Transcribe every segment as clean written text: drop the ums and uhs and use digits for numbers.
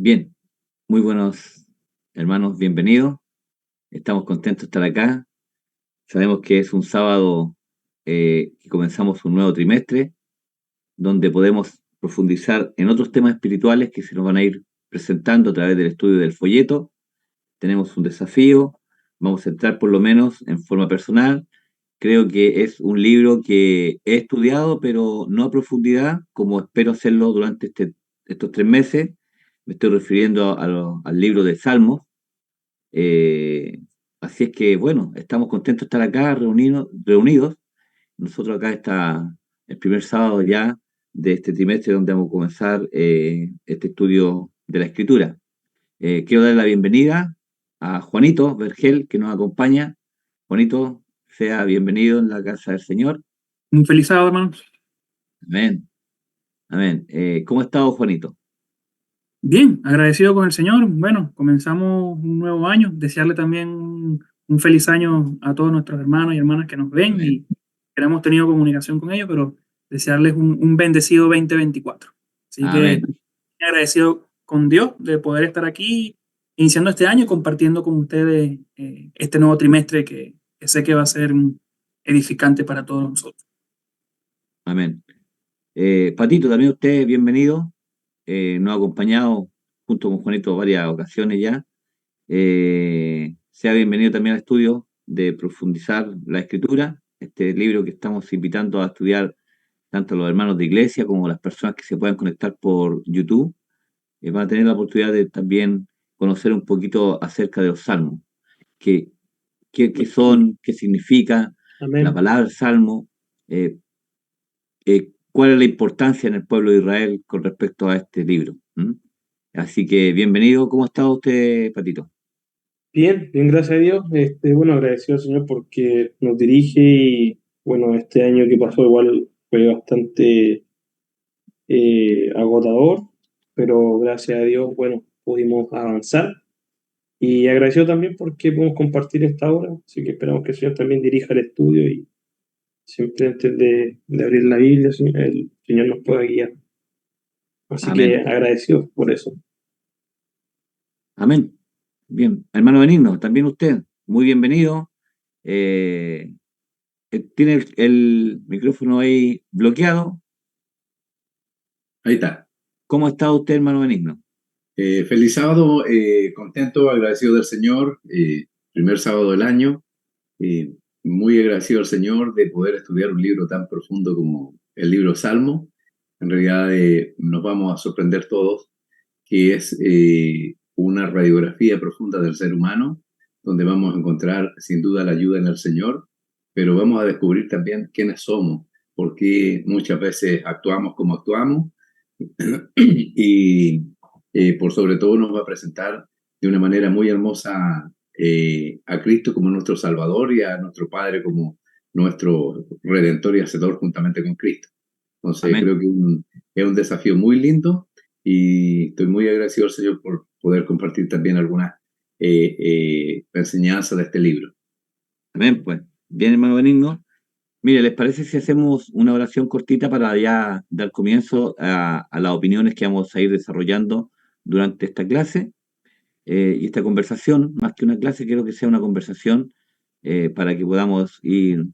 Bien, muy buenos hermanos, bienvenidos. Estamos contentos de estar acá. Sabemos que es un sábado que comenzamos un nuevo trimestre, donde podemos profundizar en otros temas espirituales que se nos van a ir presentando a través del estudio del folleto. Tenemos un desafío, vamos a entrar por lo menos en forma personal. Creo que es un libro que he estudiado, pero no a profundidad, como espero hacerlo durante estos 3 meses. Me estoy refiriendo al libro de Salmos. Eh, Así es que, bueno, estamos contentos de estar acá reunidos. Nosotros acá está el primer sábado ya de este trimestre donde vamos a comenzar este estudio de la escritura. Quiero dar la bienvenida a Juanito Vergel, que nos acompaña. Juanito, sea bienvenido en la casa del Señor. Un feliz sábado, hermano. Amén, amén. ¿Cómo ha estado, Juanito? Bien, agradecido con el Señor. Bueno, comenzamos un nuevo año. Desearle también un feliz año a todos nuestros hermanos y hermanas que nos ven Amén, y que no hemos tenido comunicación con ellos, pero desearles un bendecido 2024. Así que amén, agradecido con Dios de poder estar aquí iniciando este año y compartiendo con ustedes este nuevo trimestre que sé que va a ser edificante para todos nosotros. amén. Patito, también usted bienvenido. Nos ha acompañado junto con Juanito varias ocasiones ya. Sea bienvenido también al estudio de profundizar la escritura, este libro que estamos invitando a estudiar tanto los hermanos de iglesia como las personas que se puedan conectar por YouTube. Van a tener la oportunidad de también conocer un poquito acerca de los salmos, qué, qué son, qué significa la Amén. palabra salmo, eh, cuál es la importancia en el pueblo de Israel con respecto a este libro. ¿Mm? Así que bienvenido. ¿Cómo está usted, Patito? Bien, bien, gracias a Dios. Bueno, agradecido al Señor porque nos dirige y bueno, este año que pasó igual fue bastante agotador, pero gracias a Dios, bueno, pudimos avanzar y agradecido también porque podemos compartir esta hora, así que esperamos que el Señor también dirija el estudio y siempre antes de abrir la Biblia, el Señor nos pueda guiar. Así que Amén. agradecido por eso. Amén. Bien. Hermano Benigno, también usted, muy bienvenido. Eh, Tiene el micrófono ahí bloqueado. Ahí está. ¿Cómo está usted, hermano Benigno? Feliz sábado, contento, agradecido del Señor, primer sábado del año, eh, muy agradecido al Señor de poder estudiar un libro tan profundo como el libro Salmo. En realidad nos vamos a sorprender todos, que es una radiografía profunda del ser humano, donde vamos a encontrar sin duda la ayuda en el Señor, pero vamos a descubrir también quiénes somos, por qué muchas veces actuamos como actuamos y por sobre todo nos va a presentar de una manera muy hermosa a Cristo como nuestro Salvador y a nuestro Padre como nuestro Redentor y Hacedor juntamente con Cristo. Entonces Amén. creo que es un desafío muy lindo y estoy muy agradecido al Señor por poder compartir también algunas enseñanzas de este libro. Amén, pues. Bien, hermano Benigno. Mire, ¿les parece si hacemos una oración cortita para ya dar comienzo a las opiniones que vamos a ir desarrollando durante esta clase? Y esta conversación, más que una clase, quiero que sea una conversación para que podamos ir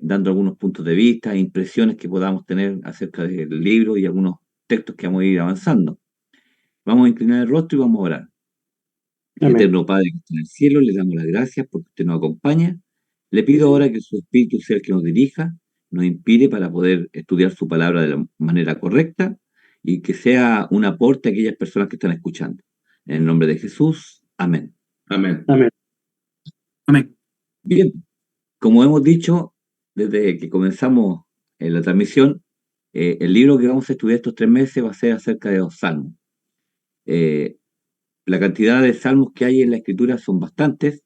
dando algunos puntos de vista, impresiones que podamos tener acerca del libro y algunos textos que vamos a ir avanzando. Vamos a inclinar el rostro y vamos a orar. Amén. Eterno Padre que está en el cielo, le damos las gracias porque usted nos acompaña. Le Sí, pido Señor. ahora que su Espíritu sea el que nos dirija, nos inspire para poder estudiar su palabra de la manera correcta y que sea un aporte a aquellas personas que están escuchando. En el nombre de Jesús, amén. Amén. Amén. Amén. Bien, como hemos dicho desde que comenzamos la transmisión, el libro que vamos a estudiar estos 3 meses va a ser acerca de los salmos. Eh, la cantidad de salmos que hay en la escritura son bastantes,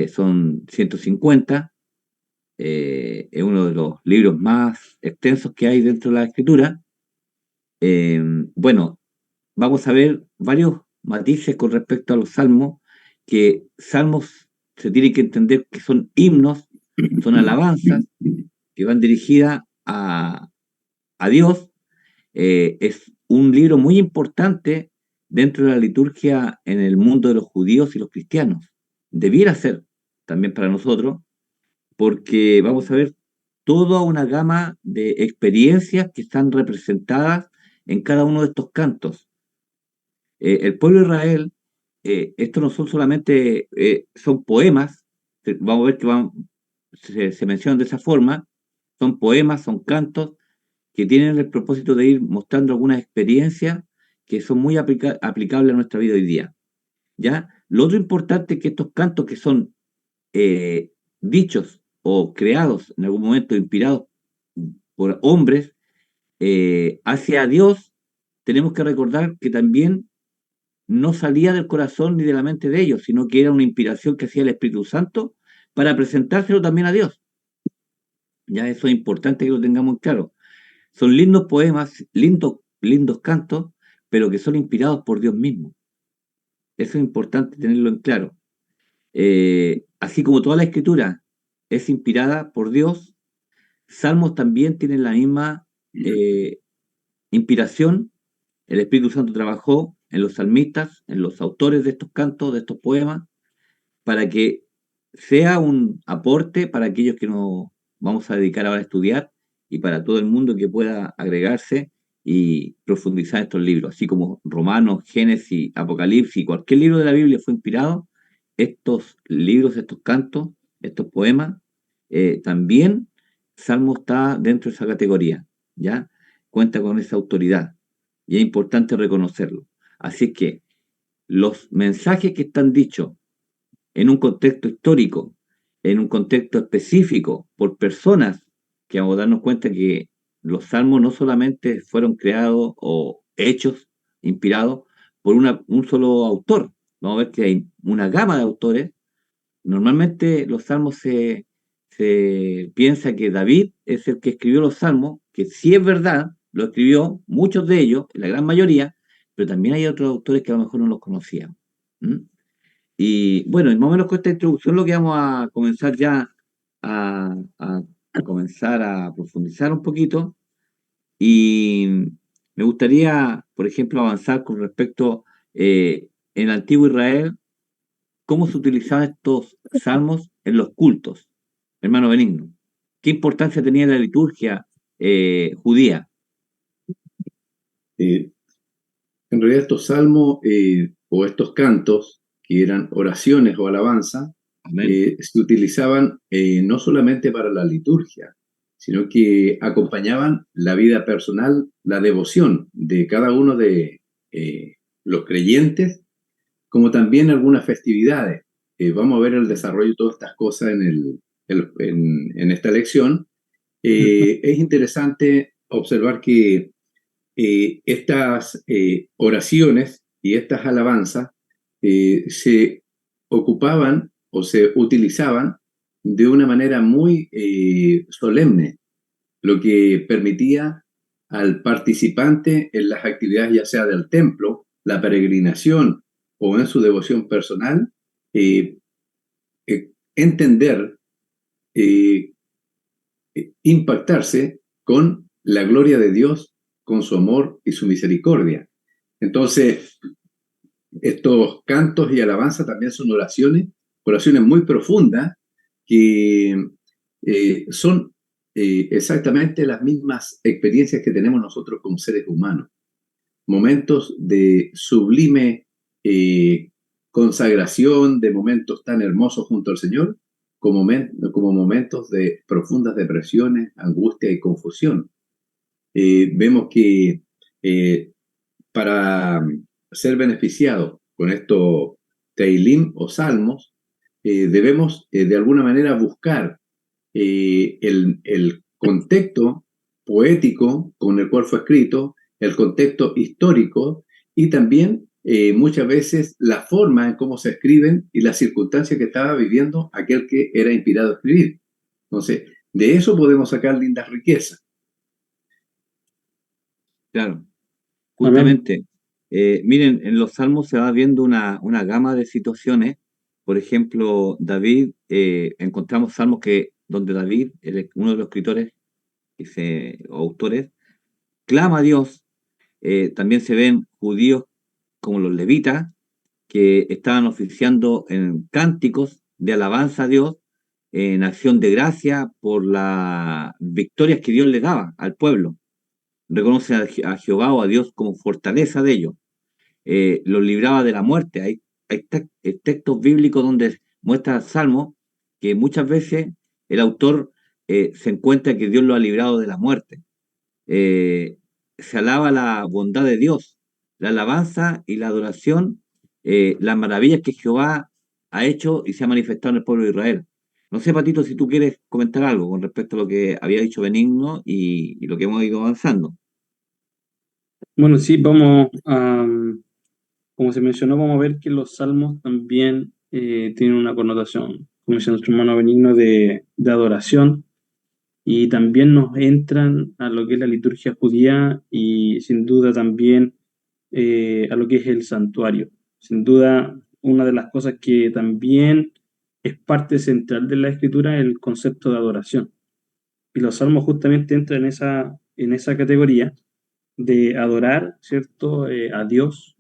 son 150. Es uno de los libros más extensos que hay dentro de la escritura. Eh, bueno, vamos a ver varios matices con respecto a los salmos, que salmos se tiene que entender que son himnos, son alabanzas que van dirigidas a Dios. Es un libro muy importante dentro de la liturgia en el mundo de los judíos y los cristianos. Debiera ser también para nosotros, porque vamos a ver toda una gama de experiencias que están representadas en cada uno de estos cantos. El pueblo de Israel, estos no son solamente, son poemas, vamos a ver que se mencionan de esa forma, son poemas, son cantos que tienen el propósito de ir mostrando algunas experiencias que son muy aplicables a nuestra vida hoy día. ¿Ya? Lo otro importante es que estos cantos que son dichos o creados en algún momento, inspirados por hombres, hacia Dios, tenemos que recordar que también no salía del corazón ni de la mente de ellos, sino que era una inspiración que hacía el Espíritu Santo para presentárselo también a Dios. Ya eso es importante que lo tengamos claro. Son lindos poemas, lindos cantos, pero que son inspirados por Dios mismo. Eso es importante tenerlo en claro. Así como toda la escritura es inspirada por Dios, Salmos también tienen la misma inspiración. El Espíritu Santo trabajó en los salmistas, en los autores de estos cantos, de estos poemas, para que sea un aporte para aquellos que nos vamos a dedicar ahora a estudiar y para todo el mundo que pueda agregarse y profundizar en estos libros, así como Romanos, Génesis, Apocalipsis, cualquier libro de la Biblia fue inspirado, estos libros, estos cantos, estos poemas, también Salmo está dentro de esa categoría, ¿ya? Cuenta con esa autoridad y es importante reconocerlo. Así que los mensajes que están dichos en un contexto histórico, en un contexto específico, por personas que vamos a darnos cuenta que los salmos no solamente fueron creados o hechos, inspirados por un solo autor. Vamos a ver que hay una gama de autores. Normalmente los salmos se piensa que David es el que escribió los salmos, que sí es verdad, lo escribió, muchos de ellos, la gran mayoría, pero también hay otros autores que a lo mejor no los conocíamos. ¿Mm? Y bueno, más o menos con esta introducción lo que vamos a comenzar ya a comenzar a profundizar un poquito. Y me gustaría, por ejemplo, avanzar con respecto en el antiguo Israel, cómo se utilizaban estos salmos en los cultos. Hermano Benigno, ¿qué importancia tenía la liturgia judía? Eh, en realidad estos salmos o estos cantos, que eran oraciones o alabanza, Amén. se utilizaban no solamente para la liturgia, sino que acompañaban la vida personal, la devoción de cada uno de los creyentes, como también algunas festividades. Vamos a ver el desarrollo de todas estas cosas en esta lección. Es interesante observar que estas oraciones y estas alabanzas se ocupaban o se utilizaban de una manera muy solemne, lo que permitía al participante en las actividades ya sea del templo, la peregrinación o en su devoción personal, entender, eh, impactarse con la gloria de Dios, con su amor y su misericordia. Entonces, estos cantos y alabanzas también son oraciones muy profundas que son exactamente las mismas experiencias que tenemos nosotros como seres humanos. Momentos de sublime consagración, de momentos tan hermosos junto al Señor, como momentos de profundas depresiones, angustia y confusión. Vemos que para ser beneficiados con estos teilim o salmos, debemos de alguna manera buscar el contexto poético con el cual fue escrito, el contexto histórico y también muchas veces la forma en cómo se escriben y las circunstancias que estaba viviendo aquel que era inspirado a escribir. Entonces, de eso podemos sacar lindas riquezas. Claro, justamente. Miren, en los salmos se va viendo una gama de situaciones. Por ejemplo, David, encontramos salmos donde David, uno de los escritores o autores, clama a Dios. También se ven judíos como los levitas, que estaban oficiando en cánticos de alabanza a Dios, en acción de gracia por las victorias que Dios le daba al pueblo. Reconocen a Jehová o a Dios como fortaleza de ellos. Los libraba de la muerte. Hay textos bíblicos donde muestra el Salmo que muchas veces el autor se encuentra que Dios lo ha librado de la muerte. Se alaba la bondad de Dios, la alabanza y la adoración, las maravillas que Jehová ha hecho y se ha manifestado en el pueblo de Israel. No sé, Patito, si tú quieres comentar algo con respecto a lo que había dicho Benigno y lo que hemos ido avanzando. Bueno, sí, como se mencionó, vamos a ver que los salmos también tienen una connotación, como dice nuestro hermano Benigno, de adoración, y también nos entran a lo que es la liturgia judía y sin duda también a lo que es el santuario. Sin duda, una de las cosas que también es parte central de la escritura es el concepto de adoración. Y los salmos justamente entran en esa categoría de adorar, ¿cierto?, a Dios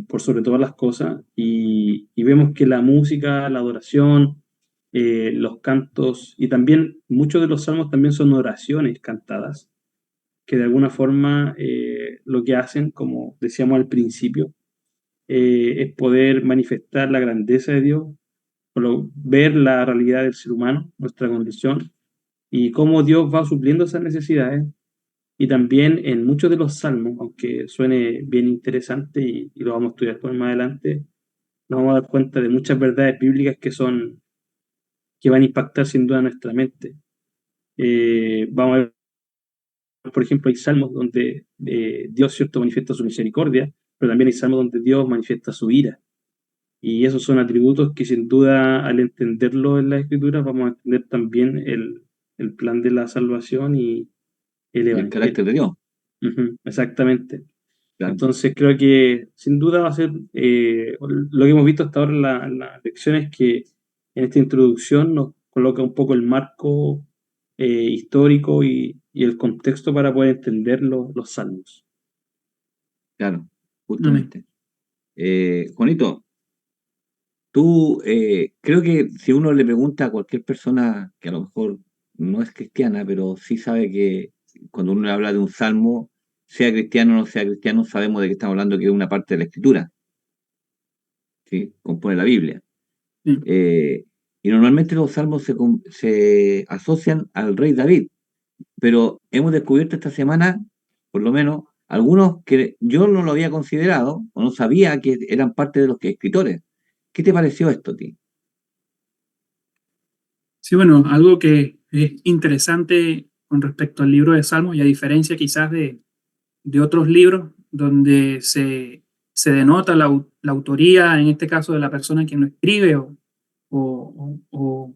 por sobre todas las cosas. Y vemos que la música, la adoración, los cantos y también muchos de los salmos también son oraciones cantadas que de alguna forma lo que hacen, como decíamos al principio, es poder manifestar la grandeza de Dios, ver la realidad del ser humano, nuestra condición, y cómo Dios va supliendo esas necesidades. Y también en muchos de los salmos, aunque suene bien interesante y lo vamos a estudiar más adelante, nos vamos a dar cuenta de muchas verdades bíblicas que van a impactar sin duda nuestra mente. Vamos a ver, por ejemplo, hay salmos donde Dios, cierto, manifiesta su misericordia, pero también hay salmos donde Dios manifiesta su ira. Y esos son atributos que sin duda al entenderlo en la Escritura vamos a entender también el plan de la salvación y el El Evangelio. carácter de Dios. Ujú, exactamente. Claro. Entonces creo que sin duda va a ser lo que hemos visto hasta ahora en las lecciones, que en esta introducción nos coloca un poco el marco histórico y el contexto para poder entender los salmos. Claro, justamente. Juanito, tú creo que si uno le pregunta a cualquier persona que a lo mejor no es cristiana, pero sí sabe que cuando uno le habla de un salmo, sea cristiano o no sea cristiano, sabemos de que estamos hablando que es una parte de la escritura, ¿sí? Compone la Biblia. Sí. Y normalmente los salmos se asocian al rey David, pero hemos descubierto esta semana, por lo menos, algunos que yo no lo había considerado o no sabía que eran parte de los escritores. ¿Qué te pareció esto a ti? Sí, bueno, algo que es interesante con respecto al libro de Salmos, y a diferencia quizás de otros libros donde se denota la autoría, en este caso de la persona quien lo escribe o, o,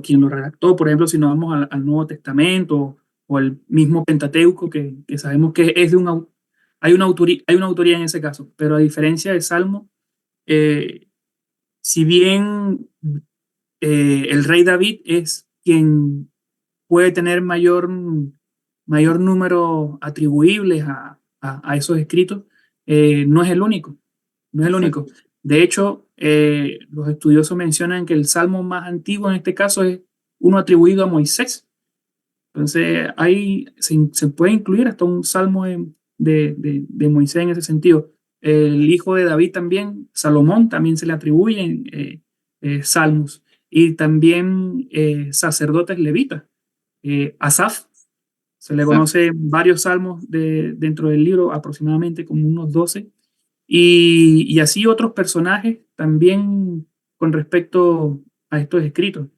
quien lo redactó. Por ejemplo, si nos vamos al Nuevo Testamento o el mismo Pentateuco, que sabemos que es hay una autoría en ese caso, pero a diferencia del Salmo, si bien el rey David es quien puede tener mayor número atribuibles a esos escritos, no es el único, no es el único. Exacto. De hecho, los estudiosos mencionan que el salmo más antiguo en este caso es uno atribuido a Moisés. Entonces, ahí se puede incluir hasta un salmo de Moisés en ese sentido. El hijo de David también, Salomón, también se le atribuyen salmos. Y también sacerdotes levitas. Asaf, se le Exacto. conoce varios salmos dentro del libro, aproximadamente como unos 12. Y así otros personajes también con respecto a estos escritos.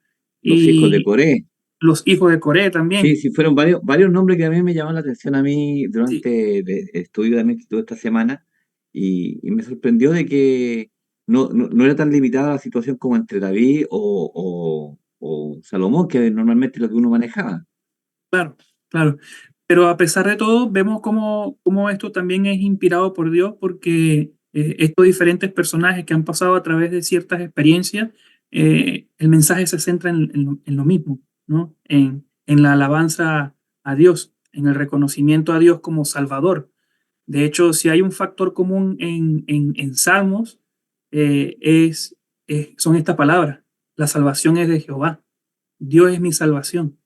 Los hijos de Y Coré. los hijos de Coré Sí, también. sí, fueron varios nombres que a mí me llamaron la atención a mí Sí, durante el estudio también que tuve esta semana y me sorprendió de que no era tan limitada la situación como entre David o Salomón, que normalmente es lo que uno manejaba. claro, claro. Pero a pesar de todo, vemos cómo esto también es inspirado por Dios, porque estos diferentes personajes que han pasado a través de ciertas experiencias, el mensaje se centra en lo mismo, ¿no? En la alabanza a Dios, en el reconocimiento a Dios como Salvador. De hecho, si hay un factor común en Salmos, son estas palabras. La salvación es de Jehová. Dios es mi salvación.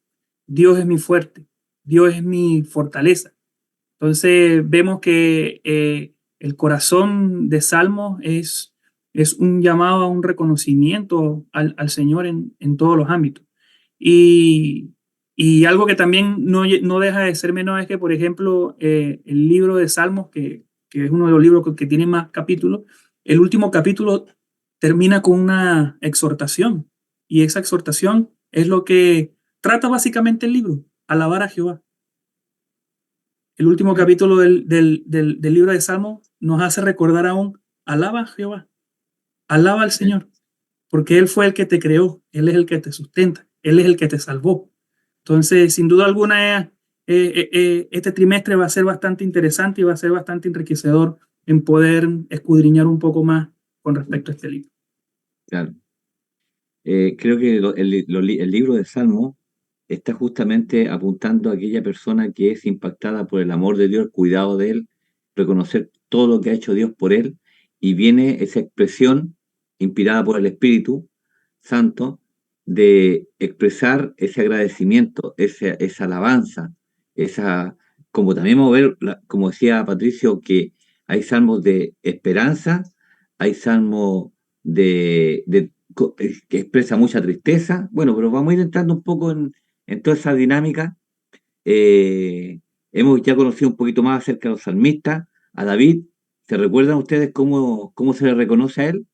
Dios es mi fuerte. Dios es mi fortaleza. Entonces vemos que el corazón de Salmos es un llamado a un reconocimiento al Señor en todos los ámbitos. Y, y algo que también no deja de ser menor es que, por ejemplo, el libro de Salmos, que es uno de los libros que tiene más capítulos, el último capítulo termina con una exhortación. Y esa exhortación es lo que trata básicamente el libro, alabar a Jehová. El último capítulo del libro de Salmos nos hace recordar aún, alaba a Jehová, alaba al Señor, porque Él fue el que te creó, Él es el que te sustenta, Él es el que te salvó. Entonces, sin duda alguna, este trimestre va a ser bastante interesante y va a ser bastante enriquecedor en poder escudriñar un poco más con respecto a este libro. Claro. Creo que el libro de Salmo está justamente apuntando a aquella persona que es impactada por el amor de Dios, el cuidado de Él, reconocer todo lo que ha hecho Dios por Él, y viene esa expresión inspirada por el Espíritu Santo de expresar ese agradecimiento, esa alabanza, como también vamos a ver, como decía Patricio, que hay salmos de esperanza, hay salmos que expresa mucha tristeza. Bueno, pero vamos a ir entrando un poco en toda esa dinámica. Hemos ya conocido un poquito más acerca de los salmistas. A David, ¿se recuerdan ustedes cómo se le reconoce a él?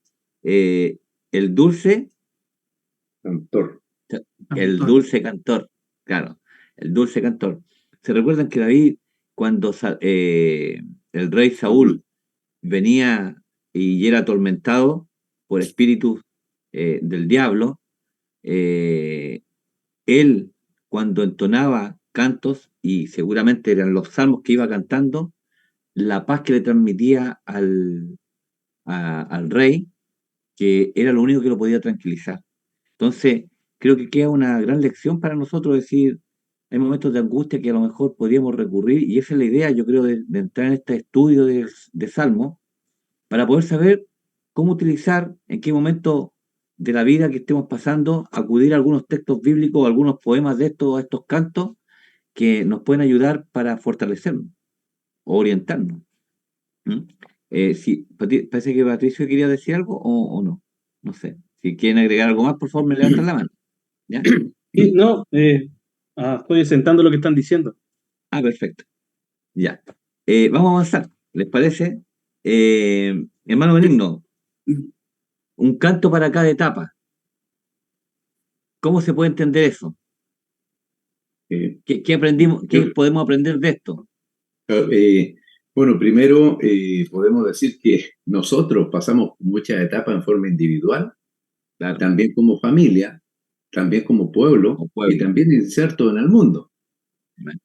Eh, el dulce, Cantor. el dulce cantor, claro, el dulce cantor. ¿Se recuerdan que David, cuando el rey Saúl venía y era atormentado por espíritus del diablo, eh, él cuando entonaba cantos, y seguramente eran los salmos que iba cantando, la paz que le transmitía al rey, que era lo único que lo podía tranquilizar. Entonces, creo que queda una gran lección para nosotros decir, hay momentos de angustia que a lo mejor podríamos recurrir, y esa es la idea, yo creo, de entrar en este estudio de Salmos, para poder saber cómo utilizar, en qué momento de la vida que estemos pasando, acudir a algunos textos bíblicos, algunos poemas de estos cantos, que nos pueden ayudar para fortalecernos o orientarnos. ¿Mm? Sí, parece que Patricio quería decir algo o no. No sé. Si quieren agregar algo más, por favor, me levantan la mano. ¿Ya? Sí, no, estoy sentando lo que están diciendo. Ah, perfecto. Ya. Vamos a avanzar. ¿Les parece? Hermano Benigno, un canto para cada etapa. ¿Cómo se puede entender eso? ¿Qué aprendimos, qué podemos aprender de esto? Bueno, primero podemos decir que nosotros pasamos muchas etapas en forma individual, Claro, también como familia, también como pueblo como y pueblo. también insertos en el mundo. Bueno,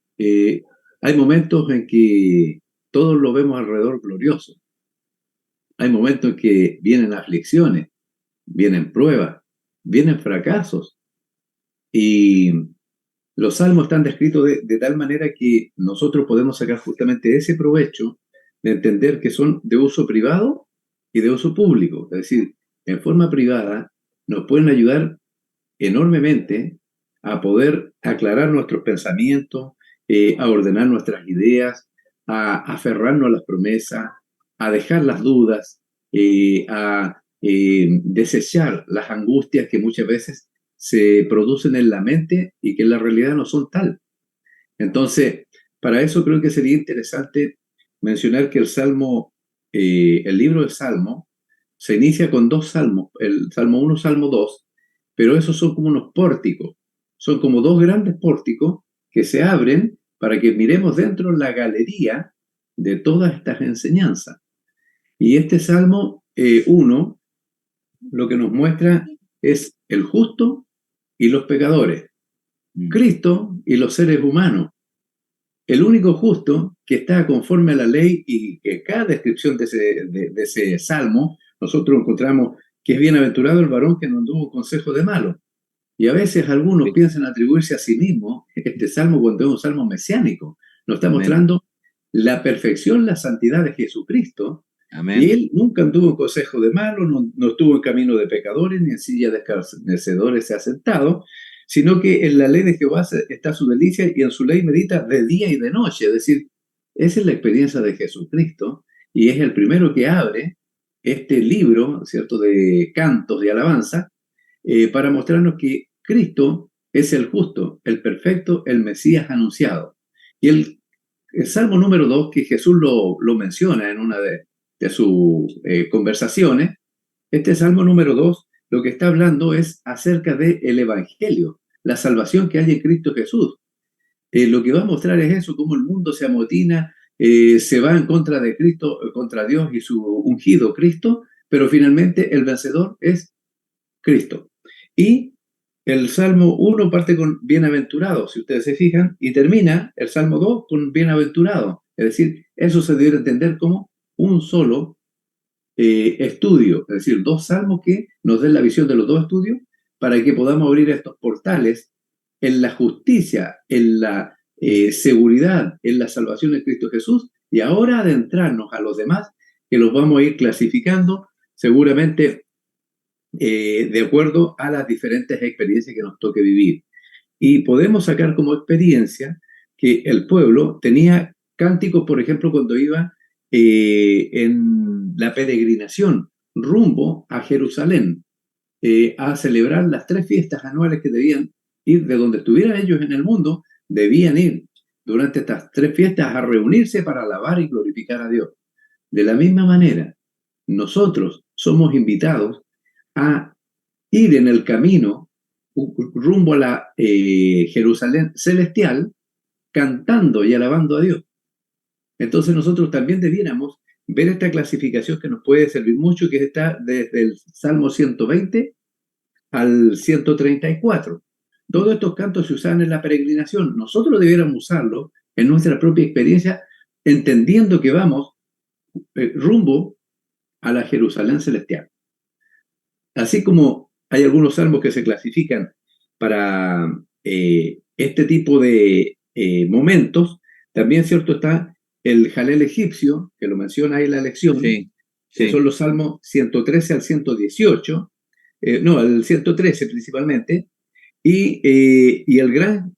Hay momentos en que todos lo vemos alrededor glorioso. Hay momentos en que vienen aflicciones, vienen pruebas, vienen fracasos. Y los salmos están descritos de tal manera que nosotros podemos sacar justamente ese provecho de entender que son de uso privado y de uso público. Es decir, en forma privada nos pueden ayudar enormemente a poder aclarar nuestros pensamientos, a ordenar nuestras ideas, a aferrarnos a las promesas, a dejar las dudas, a desechar las angustias que muchas veces se producen en la mente y que en la realidad no son tal. Entonces, para eso creo que sería interesante mencionar que el libro de Salmo, se inicia con dos salmos, el Salmo 1, Salmo 2, pero esos son como unos pórticos, son como dos grandes pórticos que se abren para que miremos dentro la galería de todas estas enseñanzas. Y este Salmo 1 lo que nos muestra es el justo y los pecadores, Cristo y los seres humanos. El único justo que está conforme a la ley y que cada descripción de ese salmo, nosotros encontramos que es bienaventurado el varón que no anduvo consejo de malo. Y a veces algunos piensan atribuirse a sí mismos este salmo cuando es un salmo mesiánico. Nos está mostrando la perfección, la santidad de Jesucristo. Amén. Y él nunca anduvo en consejo de malos, no estuvo en camino de pecadores, ni en silla de escarnecedores se ha sentado, sino que en la ley de Jehová está su delicia y en su ley medita de día y de noche. Es decir, esa es la experiencia de Jesucristo y es el primero que abre este libro, ¿cierto?, de cantos de alabanza, para mostrarnos que Cristo es el justo, el perfecto, el Mesías anunciado. Y el Salmo número 2, que Jesús lo menciona en una de sus conversaciones, este Salmo número 2 lo que está hablando es acerca del Evangelio, la salvación que hay en Cristo Jesús. Lo que va a mostrar es eso, cómo el mundo se amotina, se va en contra de Cristo, contra Dios y su ungido Cristo, pero finalmente el vencedor es Cristo. Y el Salmo 1 parte con bienaventurado, si ustedes se fijan, y termina el Salmo 2 con bienaventurado. Es decir, eso se debe entender como un solo estudio, es decir, dos salmos que nos den la visión de los dos estudios para que podamos abrir estos portales en la justicia, en la seguridad, en la salvación de Cristo Jesús, y ahora adentrarnos a los demás, que los vamos a ir clasificando seguramente de acuerdo a las diferentes experiencias que nos toque vivir. Y podemos sacar como experiencia que el pueblo tenía cánticos, por ejemplo, cuando iba en la peregrinación rumbo a Jerusalén, a celebrar las 3 fiestas anuales que debían ir de donde estuvieran ellos en el mundo, debían ir durante estas 3 fiestas a reunirse para alabar y glorificar a Dios. De la misma manera, nosotros somos invitados a ir en el camino rumbo a la Jerusalén celestial, cantando y alabando a Dios. Entonces nosotros también debiéramos ver esta clasificación que nos puede servir mucho, que está desde el Salmo 120 al 134. Todos estos cantos se usan en la peregrinación. Nosotros debiéramos usarlos en nuestra propia experiencia, entendiendo que vamos rumbo a la Jerusalén celestial. Así como hay algunos salmos que se clasifican para este tipo de momentos, también cierto está el Jalel egipcio, que lo menciona ahí en la lección, Sí, que sí. son los salmos 113 al 118, no, el 113 principalmente, y el gran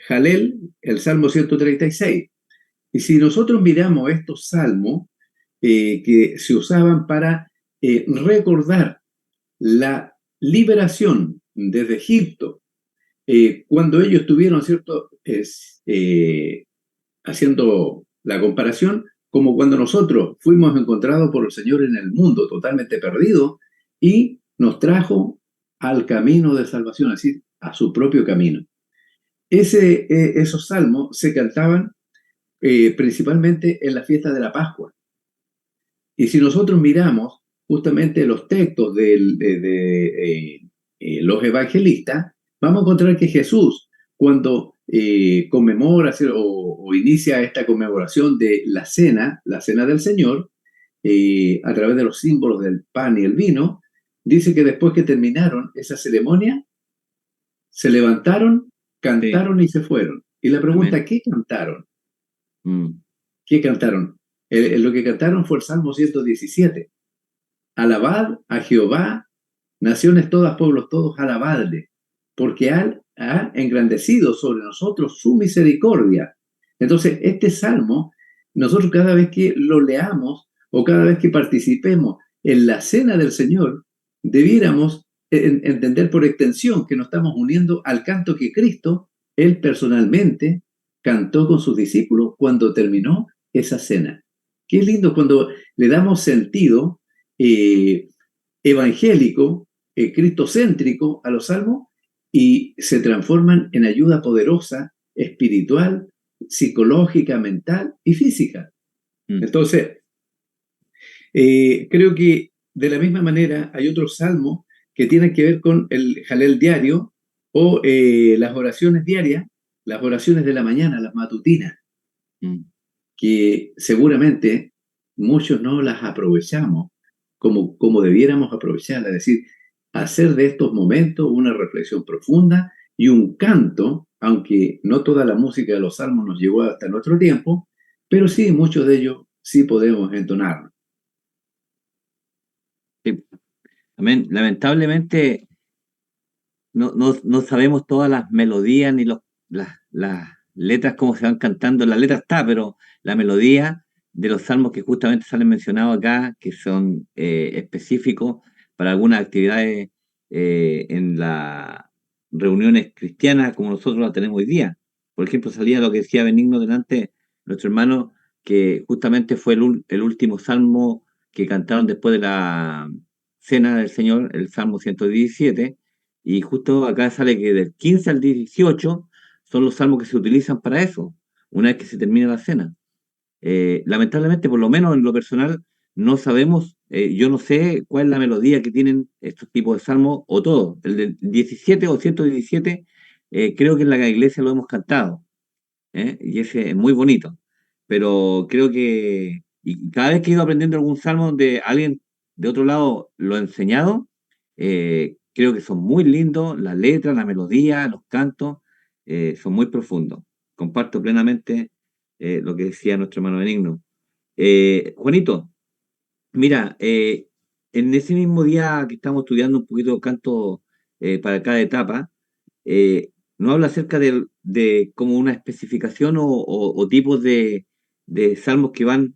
Jalel, el salmo 136. Y si nosotros miramos estos salmos que se usaban para recordar la liberación desde Egipto, cuando ellos tuvieron, ¿cierto?, haciendo la comparación, como cuando nosotros fuimos encontrados por el Señor en el mundo totalmente perdido y nos trajo al camino de salvación, es decir, a su propio camino. Esos salmos se cantaban principalmente en la fiesta de la Pascua. Y si nosotros miramos justamente los textos de los evangelistas, vamos a encontrar que Jesús, cuando conmemora o inicia esta conmemoración de la cena del Señor, a través de los símbolos del pan y el vino, dice que después que terminaron esa ceremonia, se levantaron, cantaron y se fueron. Y la pregunta, Amén. ¿qué cantaron? Mm. ¿Qué cantaron? Lo que cantaron fue el Salmo 117. Alabad a Jehová, naciones todas, pueblos todos, alabadle, porque ha engrandecido sobre nosotros su misericordia. Entonces, este salmo, nosotros cada vez que lo leamos o cada vez que participemos en la cena del Señor, debiéramos entender por extensión que nos estamos uniendo al canto que Cristo, Él personalmente, cantó con sus discípulos cuando terminó esa cena. Qué lindo cuando le damos sentido evangélico, cristocéntrico a los salmos y se transforman en ayuda poderosa, espiritual, psicológica, mental y física. Entonces, creo que de la misma manera hay otros salmos que tienen que ver con el jalel diario o las oraciones diarias, las oraciones de la mañana, las matutinas, que seguramente muchos no las aprovechamos como debiéramos aprovecharlas, es decir, hacer de estos momentos una reflexión profunda y un canto, aunque no toda la música de los salmos nos llegó hasta nuestro tiempo, pero sí, muchos de ellos sí podemos entonarlos. Sí. Amén. Lamentablemente no sabemos todas las melodías ni las letras, cómo se van cantando. La letra está, pero la melodía de los salmos que justamente salen mencionados acá, que son específicos para algunas actividades en las reuniones cristianas como nosotros las tenemos hoy día. Por ejemplo, salía lo que decía Benigno delante, nuestro hermano, que justamente fue el último salmo que cantaron después de la cena del Señor, el Salmo 117, y justo acá sale que del 15 al 18 son los salmos que se utilizan para eso, una vez que se termina la cena. Lamentablemente, por lo menos en lo personal, no sabemos, yo no sé cuál es la melodía que tienen estos tipos de salmos, o todo. El del 17 o 117, creo que en la iglesia lo hemos cantado, y ese es muy bonito. Pero creo que, y cada vez que he ido aprendiendo algún salmo de alguien de otro lado lo ha enseñado, creo que son muy lindos, las letras, la melodía, los cantos, son muy profundos. Comparto plenamente lo que decía nuestro hermano Benigno. Juanito, mira, en ese mismo día que estamos estudiando un poquito de canto para cada etapa, nos habla acerca de como una especificación o tipos de salmos que van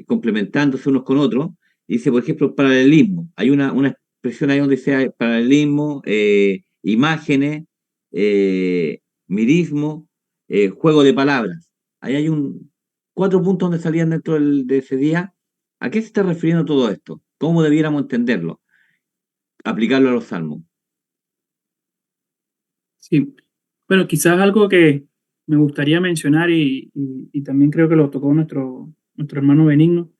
complementándose unos con otros. Dice, por ejemplo, paralelismo. Hay una expresión ahí donde dice paralelismo, imágenes, mirismo, juego de palabras. Ahí hay cuatro puntos donde salían dentro de ese día. ¿A qué se está refiriendo todo esto? ¿Cómo debiéramos entenderlo? Aplicarlo a los salmos. Sí. Bueno, quizás algo que me gustaría mencionar y también creo que lo tocó nuestro hermano Benigno,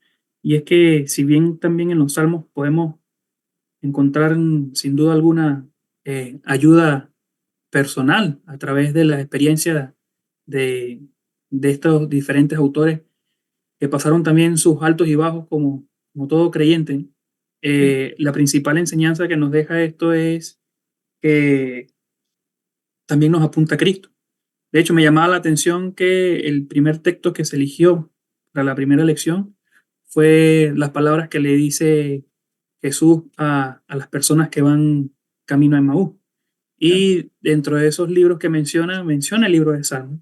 y es que si bien también en los salmos podemos encontrar sin duda alguna ayuda personal a través de la experiencia de, de estos diferentes autores que pasaron también sus altos y bajos como todo creyente. Sí. La principal enseñanza que nos deja esto es que también nos apunta a Cristo. De hecho, me llamaba la atención que el primer texto que se eligió para la primera lección fue las palabras que le dice Jesús a las personas que van camino a Emaús. Claro. Y dentro de esos libros que menciona el libro de Salmos,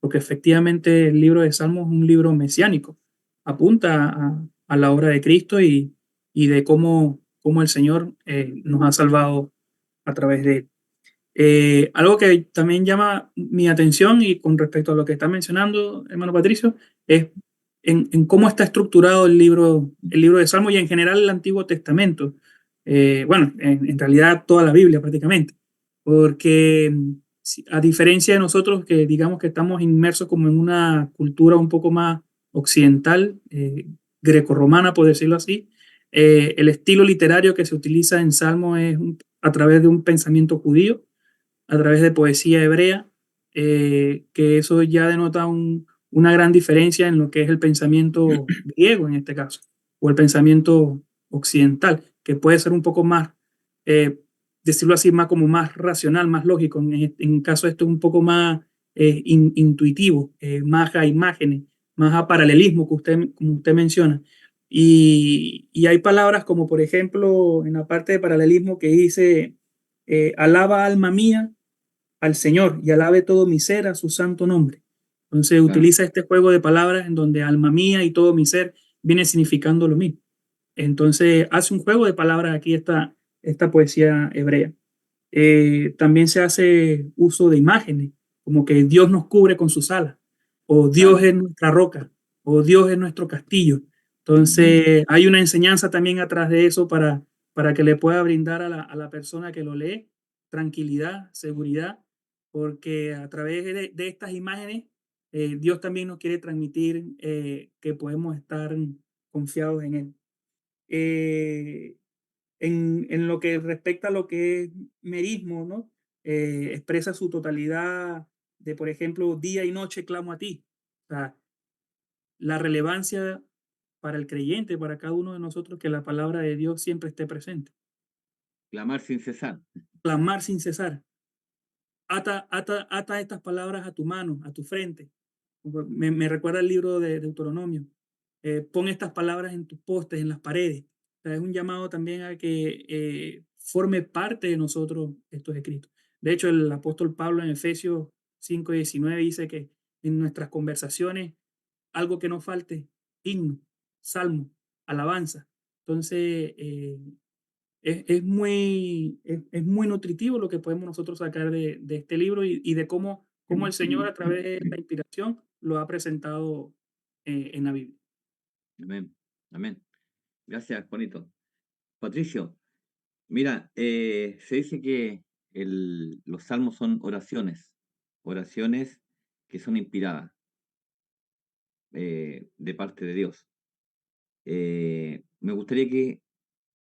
porque efectivamente el libro de Salmos es un libro mesiánico, apunta a la obra de Cristo y de cómo el Señor nos ha salvado a través de él. Algo que también llama mi atención y con respecto a lo que está mencionando, hermano Patricio, es en cómo está estructurado el libro de Salmos y en general el Antiguo Testamento. Bueno, en realidad toda la Biblia prácticamente, porque a diferencia de nosotros que digamos que estamos inmersos como en una cultura un poco más occidental, grecorromana, por decirlo así, el estilo literario que se utiliza en Salmos es a través de un pensamiento judío a través de poesía hebrea, que eso ya denota una gran diferencia en lo que es el pensamiento griego en este caso, o el pensamiento occidental, que puede ser un poco más, eh, decirlo así, más como más racional, más lógico. En caso esto es un poco más intuitivo, más a imágenes, más a paralelismo como usted menciona. Y hay palabras como, por ejemplo, en la parte de paralelismo que dice, alaba alma mía al Señor y alabe todo mi ser a su santo nombre. Entonces Claro. utiliza este juego de palabras en donde alma mía y todo mi ser viene significando lo mismo. Entonces hace un juego de palabras aquí esta poesía hebrea. También se hace uso de imágenes, como que Dios nos cubre con sus alas, o Dios Claro. es nuestra roca, o Dios es nuestro castillo. Ujú. Entonces hay una enseñanza también atrás de eso para que le pueda brindar a la persona que lo lee tranquilidad, seguridad, porque a través de estas imágenes Dios también nos quiere transmitir que podemos estar confiados en Él. Eh, en lo que respecta a lo que es merismo, ¿no? Expresa su totalidad de, por ejemplo, día y noche clamo a ti. O sea, la relevancia para el creyente, para cada uno de nosotros, que la palabra de Dios siempre esté presente. Clamar sin cesar. Clamar sin cesar. Ata estas palabras a tu mano, a tu frente. Me recuerda el libro de Deuteronomio. Pon estas palabras en tus postes, en las paredes. O sea, es un llamado también a que forme parte de nosotros estos escritos. De hecho, el apóstol Pablo en Efesios 5:19 dice que en nuestras conversaciones, algo que no falte, himno, salmo, alabanza. Entonces, es muy nutritivo lo que podemos nosotros sacar de este libro y de cómo el Señor a través de la inspiración lo ha presentado en la Biblia. Amén. Amén. Gracias, Juanito. Patricio, mira, se dice que los salmos son oraciones que son inspiradas de parte de Dios. Me gustaría que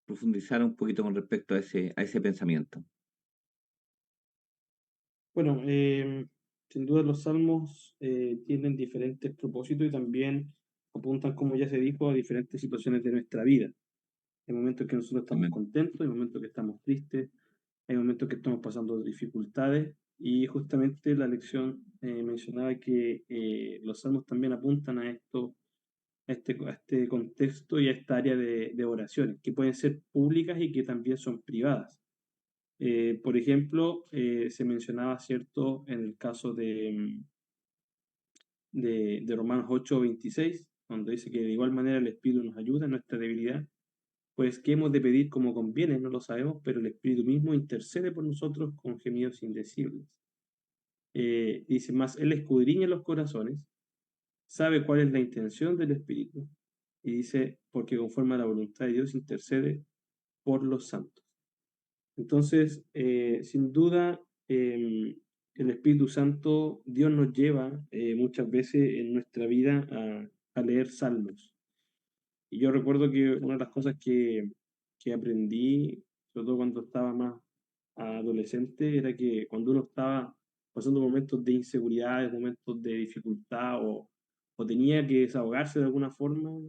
profundizara un poquito con respecto a ese pensamiento. Bueno, sin duda los salmos tienen diferentes propósitos y también apuntan, como ya se dijo, a diferentes situaciones de nuestra vida. Hay momentos que nosotros estamos Amén. contentos, hay momentos que estamos tristes, hay momentos que estamos pasando dificultades y justamente la lección mencionaba que los salmos también apuntan a esto, a este contexto y a esta área de oraciones, que pueden ser públicas y que también son privadas. Por ejemplo, se mencionaba, ¿cierto?, en el caso de Romanos 8:26, cuando dice que de igual manera el Espíritu nos ayuda en nuestra debilidad, pues qué hemos de pedir como conviene, no lo sabemos, pero el Espíritu mismo intercede por nosotros con gemidos indecibles. Dice más, Él escudriña los corazones, sabe cuál es la intención del Espíritu, y dice, porque conforme a la voluntad de Dios intercede por los santos. Entonces, sin duda, el Espíritu Santo, Dios nos lleva muchas veces en nuestra vida a leer salmos. Y yo recuerdo que una de las cosas que aprendí, sobre todo cuando estaba más adolescente, era que cuando uno estaba pasando momentos de inseguridad, momentos de dificultad o tenía que desahogarse de alguna forma,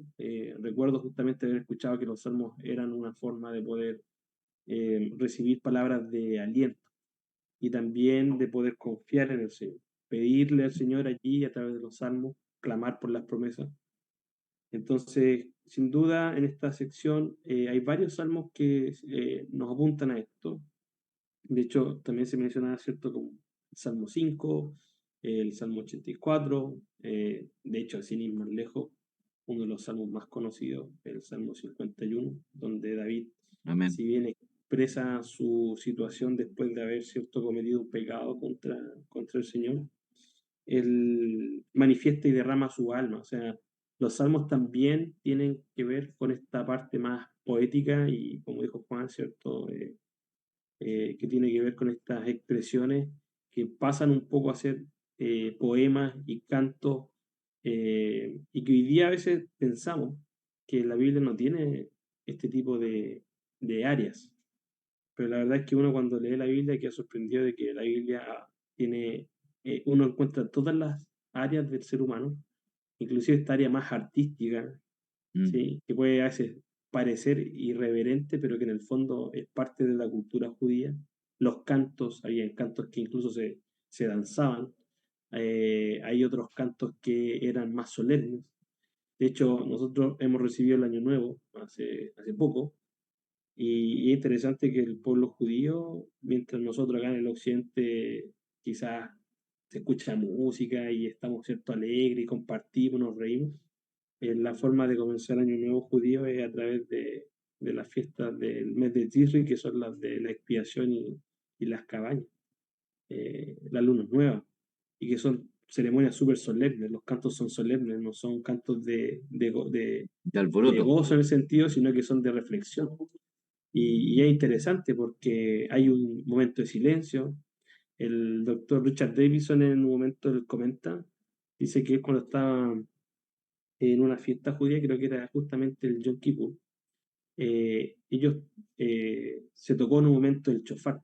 recuerdo justamente haber escuchado que los salmos eran una forma de poder recibir palabras de aliento y también de poder confiar en el Señor, pedirle al Señor allí a través de los salmos, clamar por las promesas. Entonces, sin duda, en esta sección hay varios salmos que nos apuntan a esto. De hecho, también se menciona, ¿cierto?, como el Salmo 5, el Salmo 84, de hecho, sin ir más lejos, uno de los salmos más conocidos, el Salmo 51, donde David, Amén. si bien expresa su situación después de haber, ¿cierto?, cometido un pecado contra el Señor, él manifiesta y derrama su alma. O sea, los salmos también tienen que ver con esta parte más poética y, como dijo Juan, ¿cierto?, que tiene que ver con estas expresiones que pasan un poco a ser poemas y cantos, y que hoy día a veces pensamos que la Biblia no tiene este tipo de áreas. Pero la verdad es que uno cuando lee la Biblia queda sorprendido de que la Biblia tiene, uno encuentra todas las áreas del ser humano, inclusive esta área más artística, Mm. ¿sí?, que puede a veces parecer irreverente, pero que en el fondo es parte de la cultura judía. Los cantos, había cantos que incluso se danzaban, hay otros cantos que eran más solemnes. De hecho, nosotros hemos recibido el Año Nuevo hace poco, y es interesante que el pueblo judío, mientras nosotros acá en el occidente quizás se escucha música y estamos, ¿cierto?, alegres y compartimos, nos reímos, la forma de comenzar el Año Nuevo judío es a través de las fiestas del mes de Tisri, que son las de la expiación y las cabañas, la luna nueva, y que son ceremonias súper solemnes. Los cantos son solemnes, no son cantos De de alboroto. gozo en el sentido, sino que son de reflexión. Y es interesante porque hay un momento de silencio. El doctor Richard Davidson en un momento él comenta, dice que cuando estaba en una fiesta judía, creo que era justamente el Yom Kippur, ellos se tocó en un momento el chofar,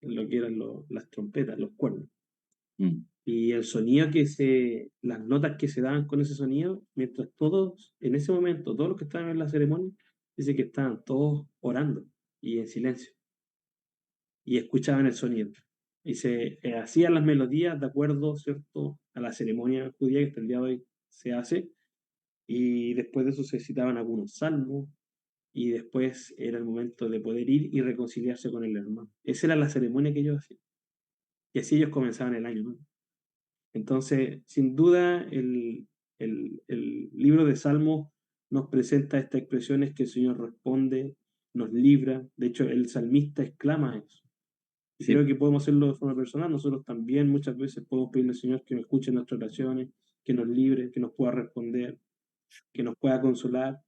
en lo que eran las trompetas, los cuernos. Mm. Y el sonido las notas que se daban con ese sonido, mientras todos, en ese momento, todos los que estaban en la ceremonia, dice que estaban todos orando y en silencio y escuchaban el sonido. y se hacían las melodías de acuerdo, ¿cierto?, a la ceremonia judía que hasta el día de hoy se hace, y después de eso se citaban algunos salmos, y después era el momento de poder ir y reconciliarse con el hermano. Esa era la ceremonia que ellos hacían, y así ellos comenzaban el año, ¿no? Entonces, sin duda, el libro de Salmos nos presenta estas expresiones que el Señor responde, nos libra. De hecho, el salmista exclama eso. Y Sí, creo que podemos hacerlo de forma personal. Nosotros también muchas veces podemos pedirle al Señor que nos escuche nuestras oraciones, que nos libre, que nos pueda responder, que nos pueda consolar.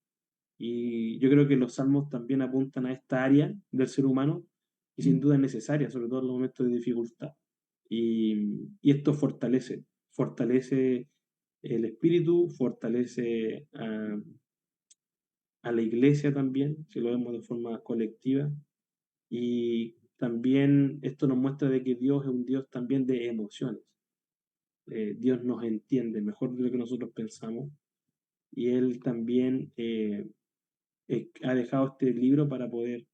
Y yo creo que los salmos también apuntan a esta área del ser humano y sin duda es necesaria, sobre todo en los momentos de dificultad. Y esto fortalece el espíritu, fortalece a la iglesia también, si lo vemos de forma colectiva. Y también esto nos muestra de que Dios es un Dios también de emociones. Dios nos entiende mejor de lo que nosotros pensamos y Él también ha dejado este libro para poder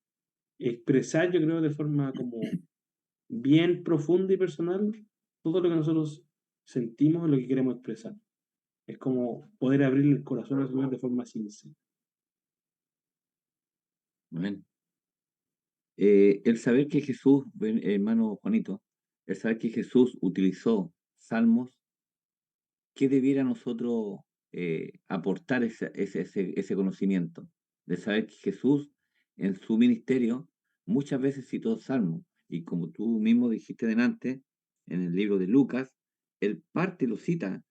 expresar, yo creo, de forma como bien profunda y personal todo lo que nosotros sentimos y lo que queremos expresar. Es como poder abrir el corazón al Señor de forma sincera. amén. El saber que Jesús, hermano Juanito, el saber que Jesús utilizó salmos, ¿qué debiera nosotros aportar ese conocimiento? De saber que Jesús en su ministerio muchas veces citó salmos, y como tú mismo dijiste delante, en el libro de Lucas, él parte lo cita.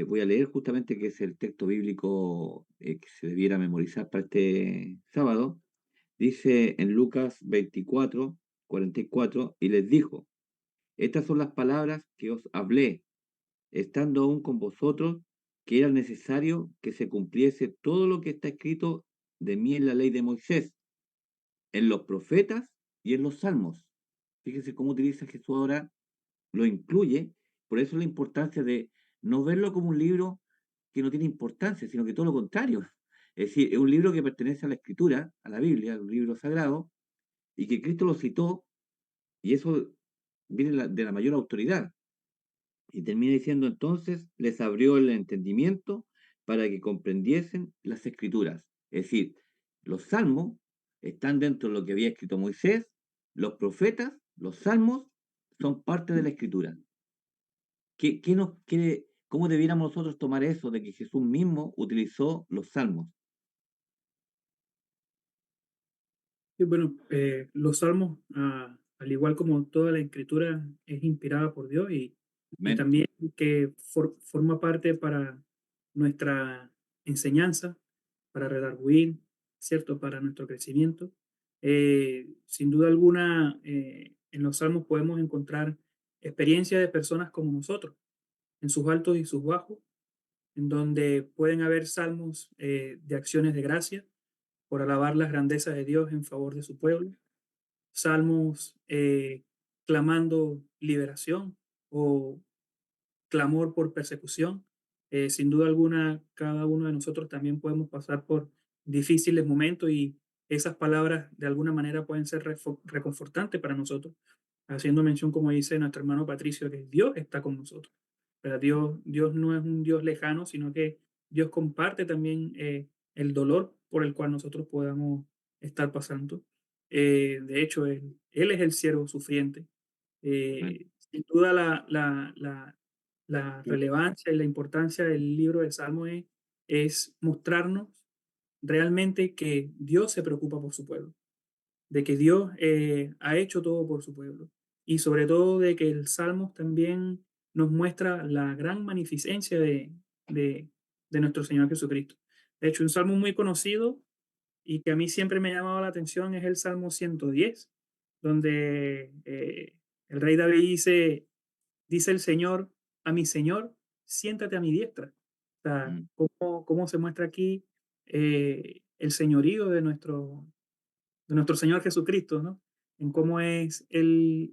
Voy a leer justamente que es el texto bíblico que se debiera memorizar para este sábado. Dice en Lucas 24:44, y les dijo: estas son las palabras que os hablé, estando aún con vosotros, que era necesario que se cumpliese todo lo que está escrito de mí en la ley de Moisés, en los profetas y en los salmos. Fíjese cómo utiliza Jesús ahora, lo incluye. Por eso la importancia de no verlo como un libro que no tiene importancia, sino que todo lo contrario. Es decir, es un libro que pertenece a la Escritura, a la Biblia, a un libro sagrado, y que Cristo lo citó, y eso viene de la mayor autoridad. Y termina diciendo: entonces les abrió el entendimiento para que comprendiesen las escrituras. Es decir, los salmos están dentro de lo que había escrito Moisés, los profetas, los salmos son parte de la escritura. ¿Cómo debiéramos nosotros tomar eso de que Jesús mismo utilizó los salmos? Y bueno, los salmos, al igual como toda la escritura, es inspirada por Dios y Amén. también que forma parte para nuestra enseñanza, para redarguir, ¿cierto? Para nuestro crecimiento. Sin duda alguna, en los salmos podemos encontrar experiencias de personas como nosotros, en sus altos y sus bajos, en donde pueden haber salmos de acciones de gracia por alabar las grandezas de Dios en favor de su pueblo, salmos clamando liberación o clamor por persecución. Sin duda alguna, cada uno de nosotros también podemos pasar por difíciles momentos y esas palabras de alguna manera pueden ser reconfortantes para nosotros, haciendo mención, como dice nuestro hermano Patricio, que Dios está con nosotros. Pero Dios no es un Dios lejano, sino que Dios comparte también el dolor por el cual nosotros podamos estar pasando. De hecho, él es el siervo sufriente. Amén. Sin duda, la relevancia y la importancia del libro de Salmos es mostrarnos realmente que Dios se preocupa por su pueblo, de que Dios ha hecho todo por su pueblo y sobre todo de que el Salmos también nos muestra la gran magnificencia de, de nuestro Señor Jesucristo. De hecho, un salmo muy conocido y que a mí siempre me ha llamado la atención es el Salmo 110, donde el rey David dice el Señor a mi Señor, siéntate a mi diestra. O sea, Mm. cómo se muestra aquí el señorío de nuestro Señor Jesucristo, ¿no? En cómo Él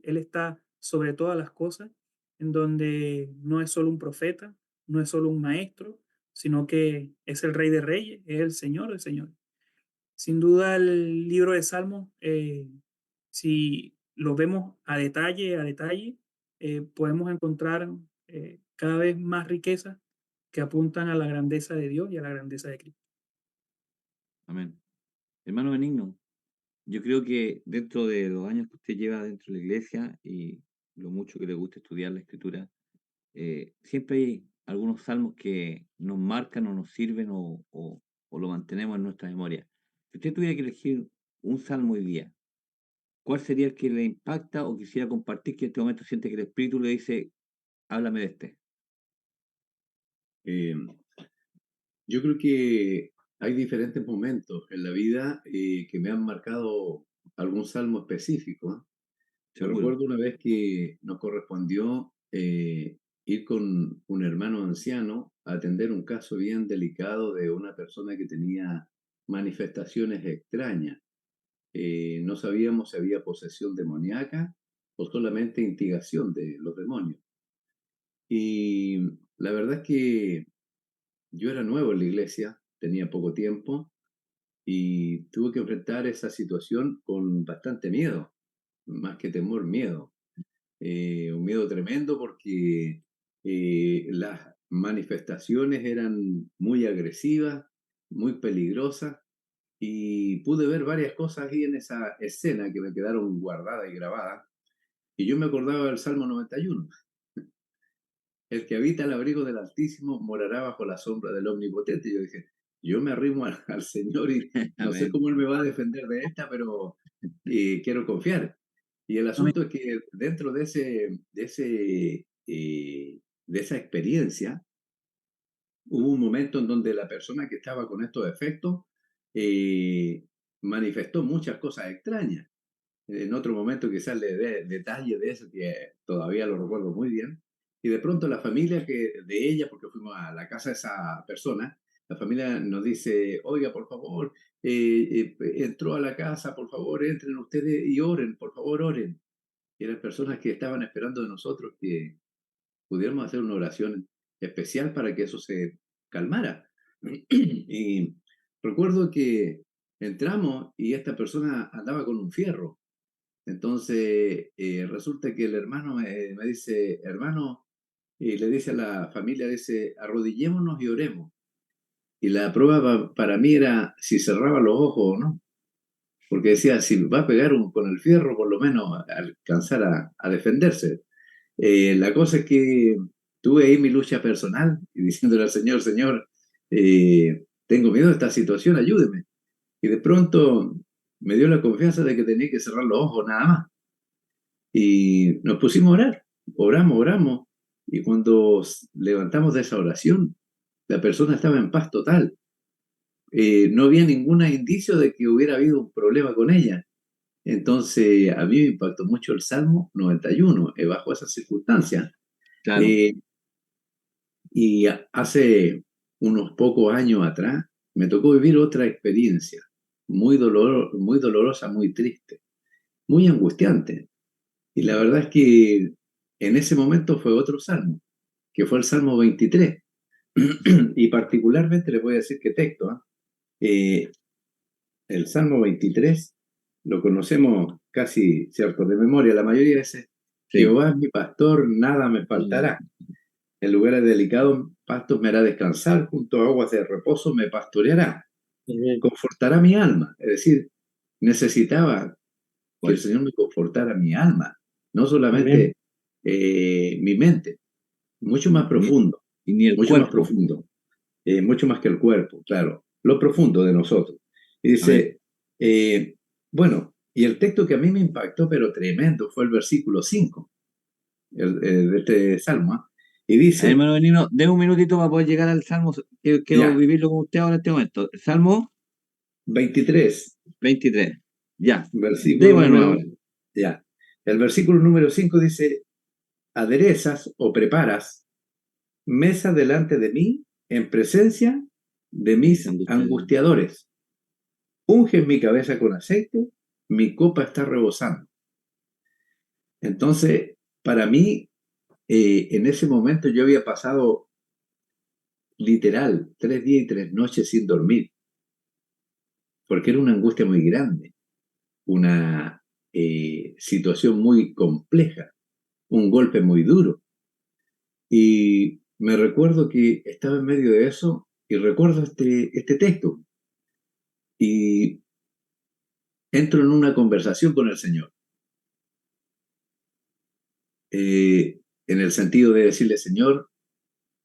está sobre todas las cosas, en donde no es solo un profeta, no es solo un maestro, sino que es el Rey de Reyes, es el Señor de Señores. Sin duda, el libro de Salmos, si lo vemos a detalle, podemos encontrar cada vez más riquezas que apuntan a la grandeza de Dios y a la grandeza de Cristo. Amén. Hermano Benigno, yo creo que dentro de los años que usted lleva dentro de la iglesia y lo mucho que le gusta estudiar la escritura, siempre hay algunos salmos que nos marcan o nos sirven o lo mantenemos en nuestra memoria. Si usted tuviera que elegir un salmo hoy día, ¿cuál sería el que le impacta o quisiera compartir que en este momento siente que el Espíritu le dice, háblame de este? Eh, yo creo que hay diferentes momentos en la vida que me han marcado algún salmo específico. Yo Seguro. recuerdo una vez que nos correspondió ir con un hermano anciano a atender un caso bien delicado de una persona que tenía manifestaciones extrañas. No sabíamos si había posesión demoníaca o solamente instigación de los demonios. Y la verdad es que yo era nuevo en la iglesia, tenía poco tiempo y tuve que enfrentar esa situación con bastante miedo, más que temor, miedo. Un miedo tremendo porque las manifestaciones eran muy agresivas, muy peligrosas y pude ver varias cosas ahí en esa escena que me quedaron guardadas y grabadas. Y yo me acordaba del Salmo 91. El que habita el abrigo del Altísimo morará bajo la sombra del Omnipotente. Yo dije, yo me arrimo al Señor y no sé Amén. cómo Él me va a defender de esta, pero quiero confiar. Y el Amén. asunto es que dentro de esa experiencia, hubo un momento en donde la persona que estaba con estos efectos eh, manifestó muchas cosas extrañas. En otro momento quizás le dé detalle de eso, que todavía lo recuerdo muy bien. Y de pronto la familia de ella, porque fuimos a la casa de esa persona, la familia nos dice, oiga, por favor, entró a la casa, por favor, entren ustedes y oren, por favor, oren. Y eran personas que estaban esperando de nosotros que pudiéramos hacer una oración especial para que eso se calmara. Y recuerdo que entramos y esta persona andaba con un fierro. Entonces, resulta que el hermano me dice, hermano, y le dice a la familia, dice, arrodillémonos y oremos. Y la prueba para mí era si cerraba los ojos o no. Porque decía, si va a pegar con el fierro, por lo menos alcanzar a defenderse. La cosa es que tuve ahí mi lucha personal y diciéndole al Señor, Señor, tengo miedo de esta situación, ayúdeme. Y de pronto me dio la confianza de que tenía que cerrar los ojos nada más. Y nos pusimos a orar, oramos. Y cuando levantamos de esa oración, la persona estaba en paz total. No había ningún indicio de que hubiera habido un problema con ella. Entonces, a mí me impactó mucho el Salmo 91, bajo esas circunstancias. Claro. Eh, y hace unos pocos años atrás, me tocó vivir otra experiencia, muy dolorosa, muy triste, muy angustiante. Y la verdad es que en ese momento fue otro salmo, que fue el Salmo 23. Y particularmente le voy a decir qué texto. Eh, el Salmo 23 lo conocemos casi, cierto, de memoria. La mayoría dice, Sí. Jehová es mi pastor, nada me faltará. En lugares delicados pastos me hará descansar, junto a aguas de reposo me pastoreará. Amén. Confortará mi alma. Es decir, necesitaba que el Fuerte. Señor me confortara mi alma, no Amén. solamente mi mente, mucho más Ni, profundo, y ni el mucho más cuerpo. profundo, mucho más que el cuerpo, claro, lo profundo de nosotros. Y Amén. dice, bueno, y el texto que a mí me impactó, pero tremendo, fue el versículo 5 de este salmo. Y A ver, dice, hermano Benigno, deme un minutito para poder llegar al Salmo. Quiero ya, vivirlo con usted ahora en este momento. Salmo 23, 23. Ya. versículo Démosle número, nuevo. ya, el versículo número 5 dice, aderezas o preparas mesa delante de mí en presencia de Mis mis angustias. angustiadores. Unges mi cabeza con aceite, mi copa está rebosando. Entonces, para mí, en ese momento yo había pasado literal 3 días y 3 noches sin dormir, porque era una angustia muy grande, una situación muy compleja, un golpe muy duro. Y me recuerdo que estaba en medio de eso y recuerdo este texto y entro en una conversación con el Señor, en el sentido de decirle, Señor,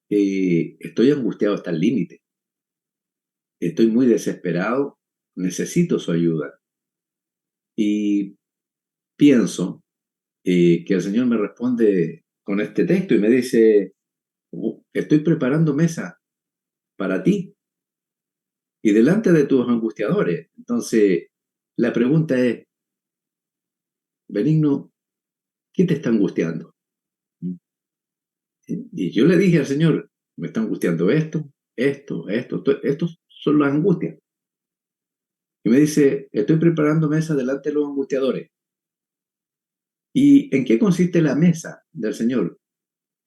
estoy angustiado hasta el límite, estoy muy desesperado, necesito su ayuda. Y pienso que el Señor me responde con este texto y me dice, estoy preparando mesa para ti y delante de tus angustiadores. Entonces, la pregunta es, Benigno, ¿qué te está angustiando? Y yo le dije al Señor, me está angustiando estos son las angustias. Y me dice, estoy preparando mesa delante de los angustiadores. ¿Y en qué consiste la mesa del Señor?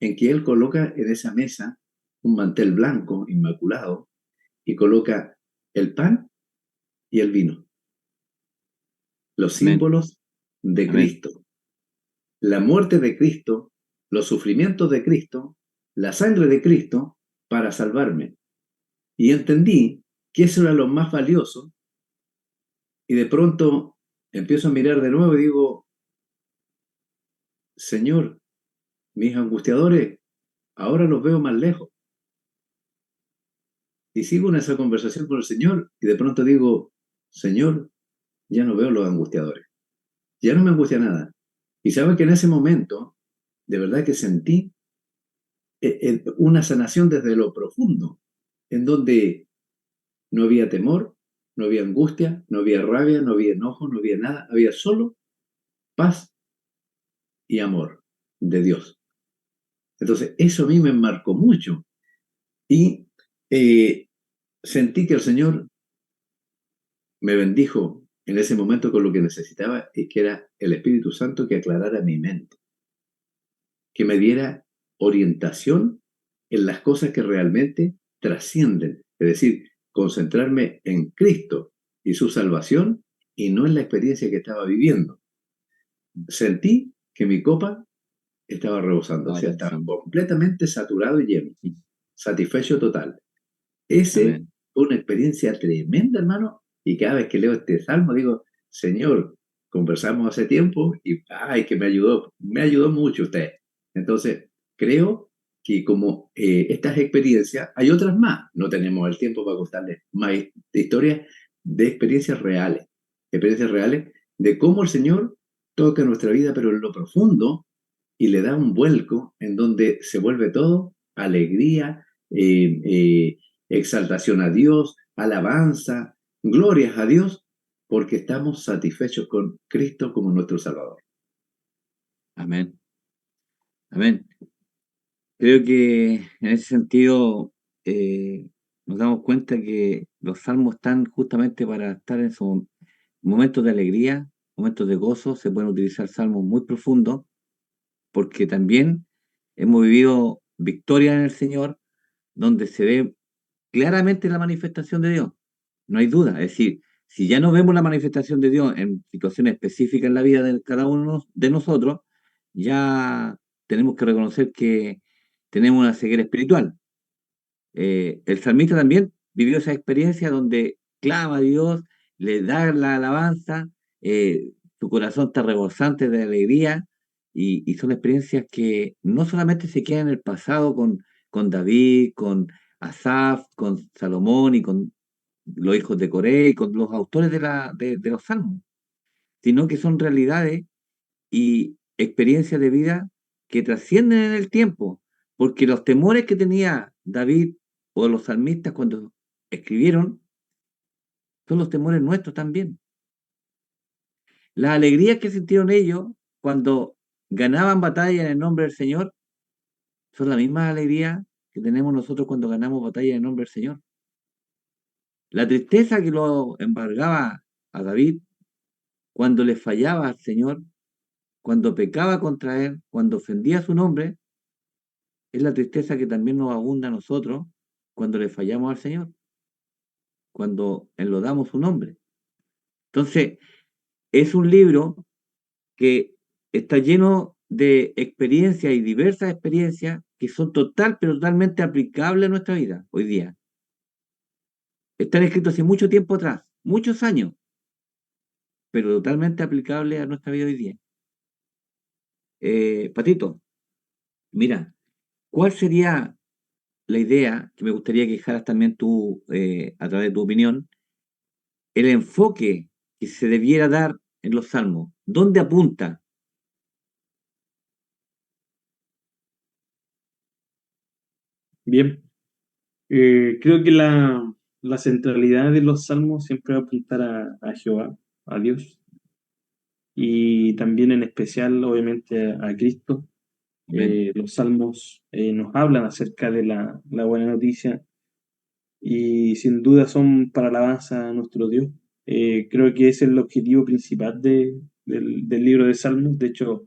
En que Él coloca en esa mesa un mantel blanco, inmaculado, y coloca el pan y el vino, los Amén. símbolos de Amén. Cristo, la muerte de Cristo, los sufrimientos de Cristo, la sangre de Cristo para salvarme. Y entendí que eso era lo más valioso y de pronto empiezo a mirar de nuevo y digo, Señor, mis angustiadores, ahora los veo más lejos. Y sigo en esa conversación con el Señor y de pronto digo, Señor, ya no veo los angustiadores, ya no me angustia nada. Y sabe que en ese momento, de verdad que sentí una sanación desde lo profundo, en donde no había temor, no había angustia, no había rabia, no había enojo, no había nada, había solo paz y amor de Dios. Entonces, eso a mí me marcó mucho y sentí que el Señor me bendijo en ese momento con lo que necesitaba y que era el Espíritu Santo que aclarara mi mente, que me diera orientación en las cosas que realmente trascienden, es decir, concentrarme en Cristo y su salvación y no en la experiencia que estaba viviendo. Sentí que mi copa estaba rebosando, o sea, estaba completamente saturado y lleno, satisfecho total. Ese Amén. fue una experiencia tremenda, hermano, y cada vez que leo este salmo digo, Señor, conversamos hace tiempo y ay, que me ayudó mucho usted. Entonces, creo que como estas experiencias, hay otras más, no tenemos el tiempo para contarles más historias de experiencias reales de cómo el Señor toca nuestra vida, pero en lo profundo, y le da un vuelco en donde se vuelve todo alegría, exaltación a Dios, alabanza, glorias a Dios, porque estamos satisfechos con Cristo como nuestro Salvador. Amén. Amén. Creo que en ese sentido nos damos cuenta que los salmos están justamente para estar en sus momentos de alegría, momentos de gozo. Se pueden utilizar salmos muy profundos porque también hemos vivido victoria en el Señor, donde se ve claramente la manifestación de Dios. No hay duda. Es decir, si ya no vemos la manifestación de Dios en situaciones específicas en la vida de cada uno de nosotros, ya tenemos que reconocer que tenemos una ceguera espiritual. El salmista también vivió esa experiencia donde clama a Dios, le da la alabanza, su corazón está rebosante de alegría y son experiencias que no solamente se quedan en el pasado con David, con Asaf, con Salomón y con los hijos de Coré y con los autores de los salmos, sino que son realidades y experiencias de vida que trascienden en el tiempo, porque los temores que tenía David o los salmistas cuando escribieron son los temores nuestros también. Las alegrías que sintieron ellos cuando ganaban batalla en el nombre del Señor son la misma alegría que tenemos nosotros cuando ganamos batalla en el nombre del Señor. La tristeza que lo embargaba a David cuando le fallaba al Señor, cuando pecaba contra él, cuando ofendía su nombre, es la tristeza que también nos abunda a nosotros cuando le fallamos al Señor, cuando enlodamos su nombre. Entonces, es un libro que está lleno de experiencias y diversas experiencias que son pero totalmente aplicables a nuestra vida hoy día. Están escritos hace mucho tiempo atrás, muchos años, pero totalmente aplicables a nuestra vida hoy día. Patito, mira, ¿cuál sería la idea que me gustaría que dejaras también tú, a través de tu opinión, el enfoque que se debiera dar en los salmos? ¿Dónde apunta? Bien, creo que la centralidad de los salmos siempre va a apuntar a Jehová, a Dios, y también en especial, obviamente, a Cristo. Amén. Los salmos nos hablan acerca de la buena noticia y sin duda son para alabanza a nuestro Dios. Creo que ese es el objetivo principal del libro de Salmos. De hecho,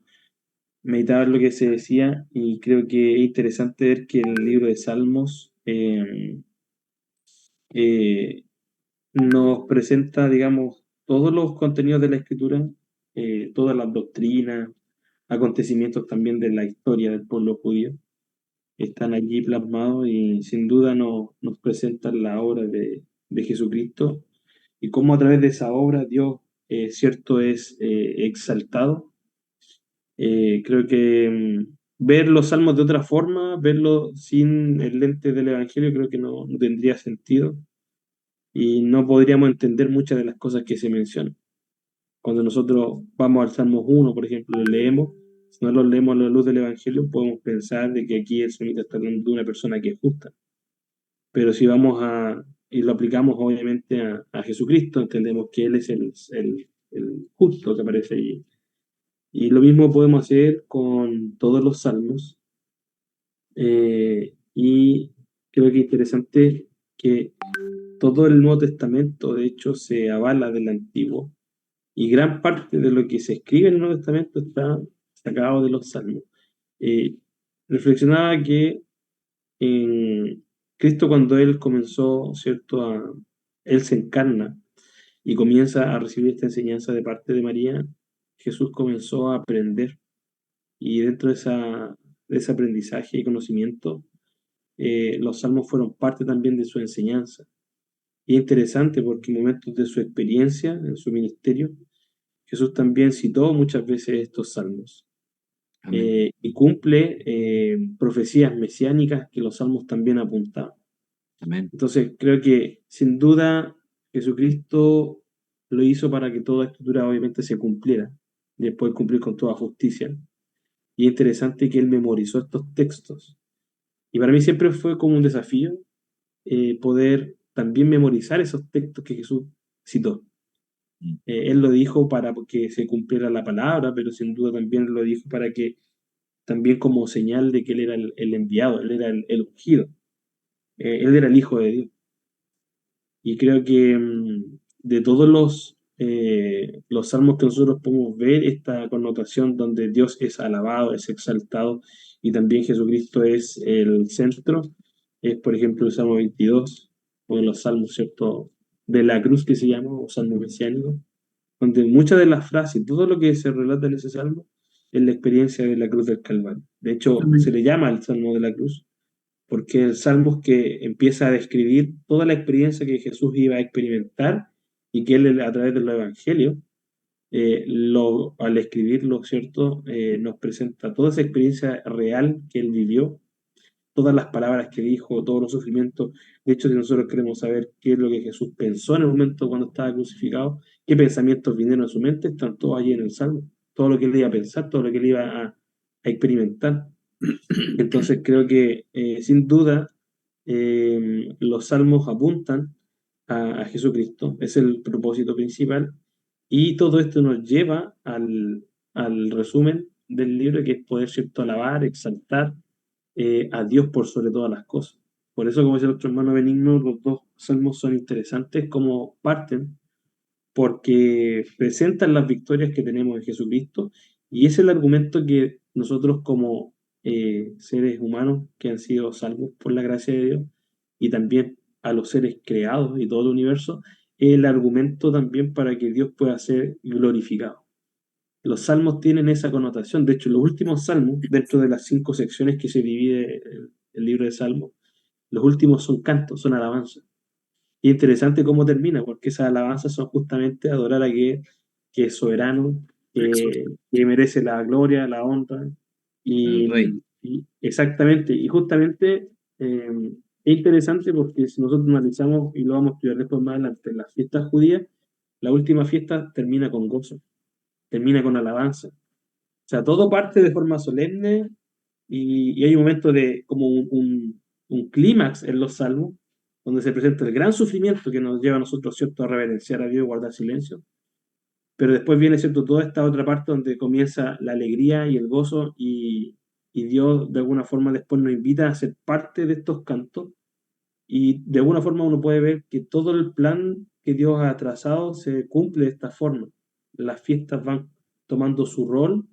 meditaba en lo que se decía y creo que es interesante ver que el libro de Salmos eh, nos presenta, digamos, todos los contenidos de la Escritura, todas las doctrinas, acontecimientos también de la historia del pueblo judío están allí plasmados y sin duda nos presentan la obra de Jesucristo y cómo a través de esa obra Dios, cierto, es exaltado. Creo que ver los salmos de otra forma, verlo sin el lente del Evangelio, creo que no tendría sentido y no podríamos entender muchas de las cosas que se mencionan. Cuando nosotros vamos al Salmo 1, por ejemplo, lo leemos, si no lo leemos a la luz del Evangelio, podemos pensar de que aquí el salmista está hablando de una persona que es justa. Pero si vamos y lo aplicamos obviamente a Jesucristo, entendemos que Él es el justo que aparece allí. Y lo mismo podemos hacer con todos los salmos. Y creo que es interesante que todo el Nuevo Testamento, de hecho, se avala del Antiguo. Y gran parte de lo que se escribe en el Nuevo Testamento está sacado de los salmos. Eh, Reflexionaba que en Cristo cuando Él comenzó, ¿cierto? Él se encarna y comienza a recibir esta enseñanza de parte de María, Jesús comenzó a aprender y dentro de ese aprendizaje y conocimiento, los salmos fueron parte también de su enseñanza. Y es interesante porque en momentos de su experiencia, en su ministerio, Jesús también citó muchas veces estos salmos Amén. y cumple profecías mesiánicas que los salmos también apuntaban. Amén. Entonces, creo que sin duda Jesucristo lo hizo para que toda escritura obviamente se cumpliera, y después cumplir con toda justicia. Y es interesante que él memorizó estos textos. Y para mí siempre fue como un desafío poder también memorizar esos textos que Jesús citó. Mm. Él lo dijo para que se cumpliera la palabra, pero sin duda también lo dijo para que, también como señal de que él era el enviado, él era el ungido, él era el Hijo de Dios. Y creo que de todos los salmos que nosotros podemos ver, esta connotación donde Dios es alabado, es exaltado y también Jesucristo es el centro, es por ejemplo el Salmo 22, o los salmos, ¿cierto?, de la cruz que se llama, o salmo mesiánico, donde muchas de las frases, todo lo que se relata en ese salmo, es la experiencia de la cruz del Calvario. De hecho, se Amén. le llama el Salmo de la cruz porque el Salmos que empieza a describir toda la experiencia que Jesús iba a experimentar y que él a través del Evangelio, al escribirlo, ¿cierto? Nos presenta toda esa experiencia real que él vivió, todas las palabras que dijo, todos los sufrimientos. De hecho, si nosotros queremos saber qué es lo que Jesús pensó en el momento cuando estaba crucificado, qué pensamientos vinieron a su mente, están todos allí en el Salmo. Todo lo que él iba a pensar, todo lo que él iba a experimentar. Entonces creo que sin duda los salmos apuntan a Jesucristo, es el propósito principal, y todo esto nos lleva al resumen del libro, que es poder, ¿cierto?, alabar, exaltar a Dios por sobre todas las cosas. Por eso, como dice nuestro hermano Benigno, los dos salmos son interesantes como parten, porque presentan las victorias que tenemos en Jesucristo y es el argumento que nosotros como seres humanos que han sido salvos por la gracia de Dios y también a los seres creados y todo el universo, el argumento también para que Dios pueda ser glorificado. los salmos tienen esa connotación. De hecho, los últimos salmos, dentro de las 5 secciones que se divide el libro de Salmos, los últimos son cantos, son alabanzas. Y interesante cómo termina, porque esas alabanzas son justamente adorar a que es soberano, que merece la gloria, la honra. El rey. Y exactamente, y justamente es interesante porque si nosotros analizamos, y lo vamos a estudiar después más adelante, las fiestas judías, la última fiesta termina con gozo, termina con alabanza. O sea, todo parte de forma solemne y hay un momento de como un clímax en los salmos, donde se presenta el gran sufrimiento que nos lleva a nosotros, ¿cierto?, a reverenciar a Dios y guardar silencio. Pero después viene, ¿cierto?, toda esta otra parte donde comienza la alegría y el gozo y Dios de alguna forma después nos invita a ser parte de estos cantos y de alguna forma uno puede ver que todo el plan que Dios ha trazado se cumple de esta forma. Las fiestas van tomando su rol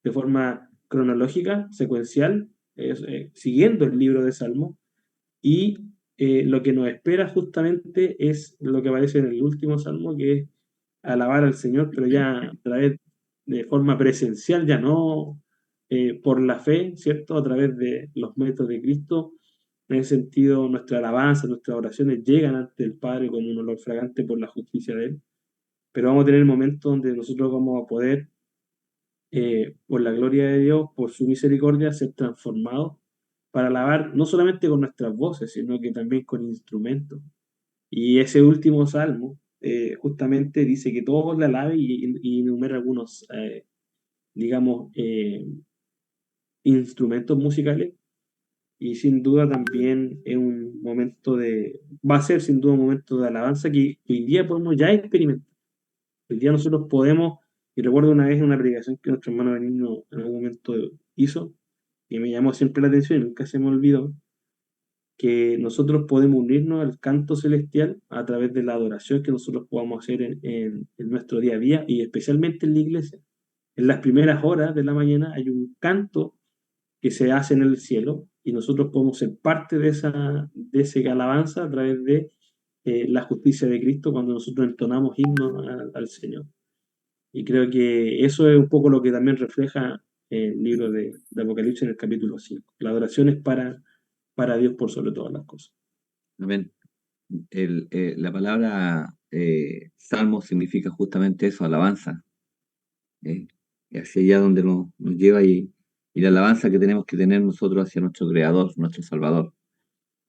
de forma cronológica, secuencial, siguiendo el libro de Salmos, y lo que nos espera justamente es lo que aparece en el último Salmo, que es alabar al Señor, pero ya a través de forma presencial, ya no por la fe, ¿cierto? A través de los métodos de Cristo. En ese sentido, nuestra alabanza, nuestras oraciones llegan ante el Padre como un olor fragante por la justicia de Él. Pero vamos a tener momentos donde nosotros vamos a poder, por la gloria de Dios, por su misericordia, ser transformados para alabar no solamente con nuestras voces, sino que también con instrumentos. Y ese último salmo justamente dice que todos le alaben y enumera algunos, digamos, instrumentos musicales. Y sin duda también es un momento va a ser sin duda un momento de alabanza que hoy día podemos ya experimentar. Hoy día nosotros podemos, y recuerdo una vez una predicación que nuestro hermano Benigno en algún momento hizo, y me llamó siempre la atención y nunca se me olvidó, que nosotros podemos unirnos al canto celestial a través de la adoración que nosotros podamos hacer en nuestro día a día y especialmente en la iglesia. En las primeras horas de la mañana hay un canto que se hace en el cielo y nosotros podemos ser parte de esa alabanza a través de la justicia de Cristo cuando nosotros entonamos himnos al Señor. Y creo que eso es un poco lo que también refleja el libro de Apocalipsis en el capítulo 5. La adoración es para Dios por sobre todas las cosas. Amén. La palabra salmo significa justamente eso, alabanza. Y hacia allá donde nos lleva y la alabanza que tenemos que tener nosotros hacia nuestro Creador, nuestro Salvador.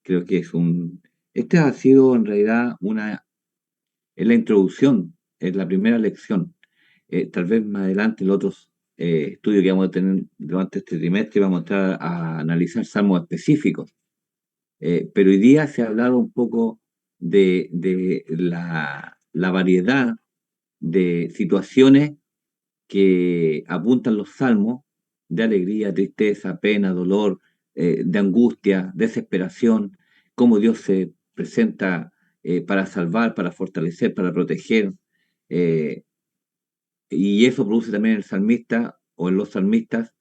Creo que este ha sido en realidad es la introducción, es la primera lección. Tal vez más adelante en los otros estudios que vamos a tener durante este trimestre vamos a entrar a analizar salmos específicos. Pero hoy día se ha hablado un poco de la variedad de situaciones que apuntan los salmos de alegría, tristeza, pena, dolor, de angustia, desesperación, cómo Dios se presenta para salvar, para fortalecer, para proteger. eh, y eso produce también en el salmista o en los salmistas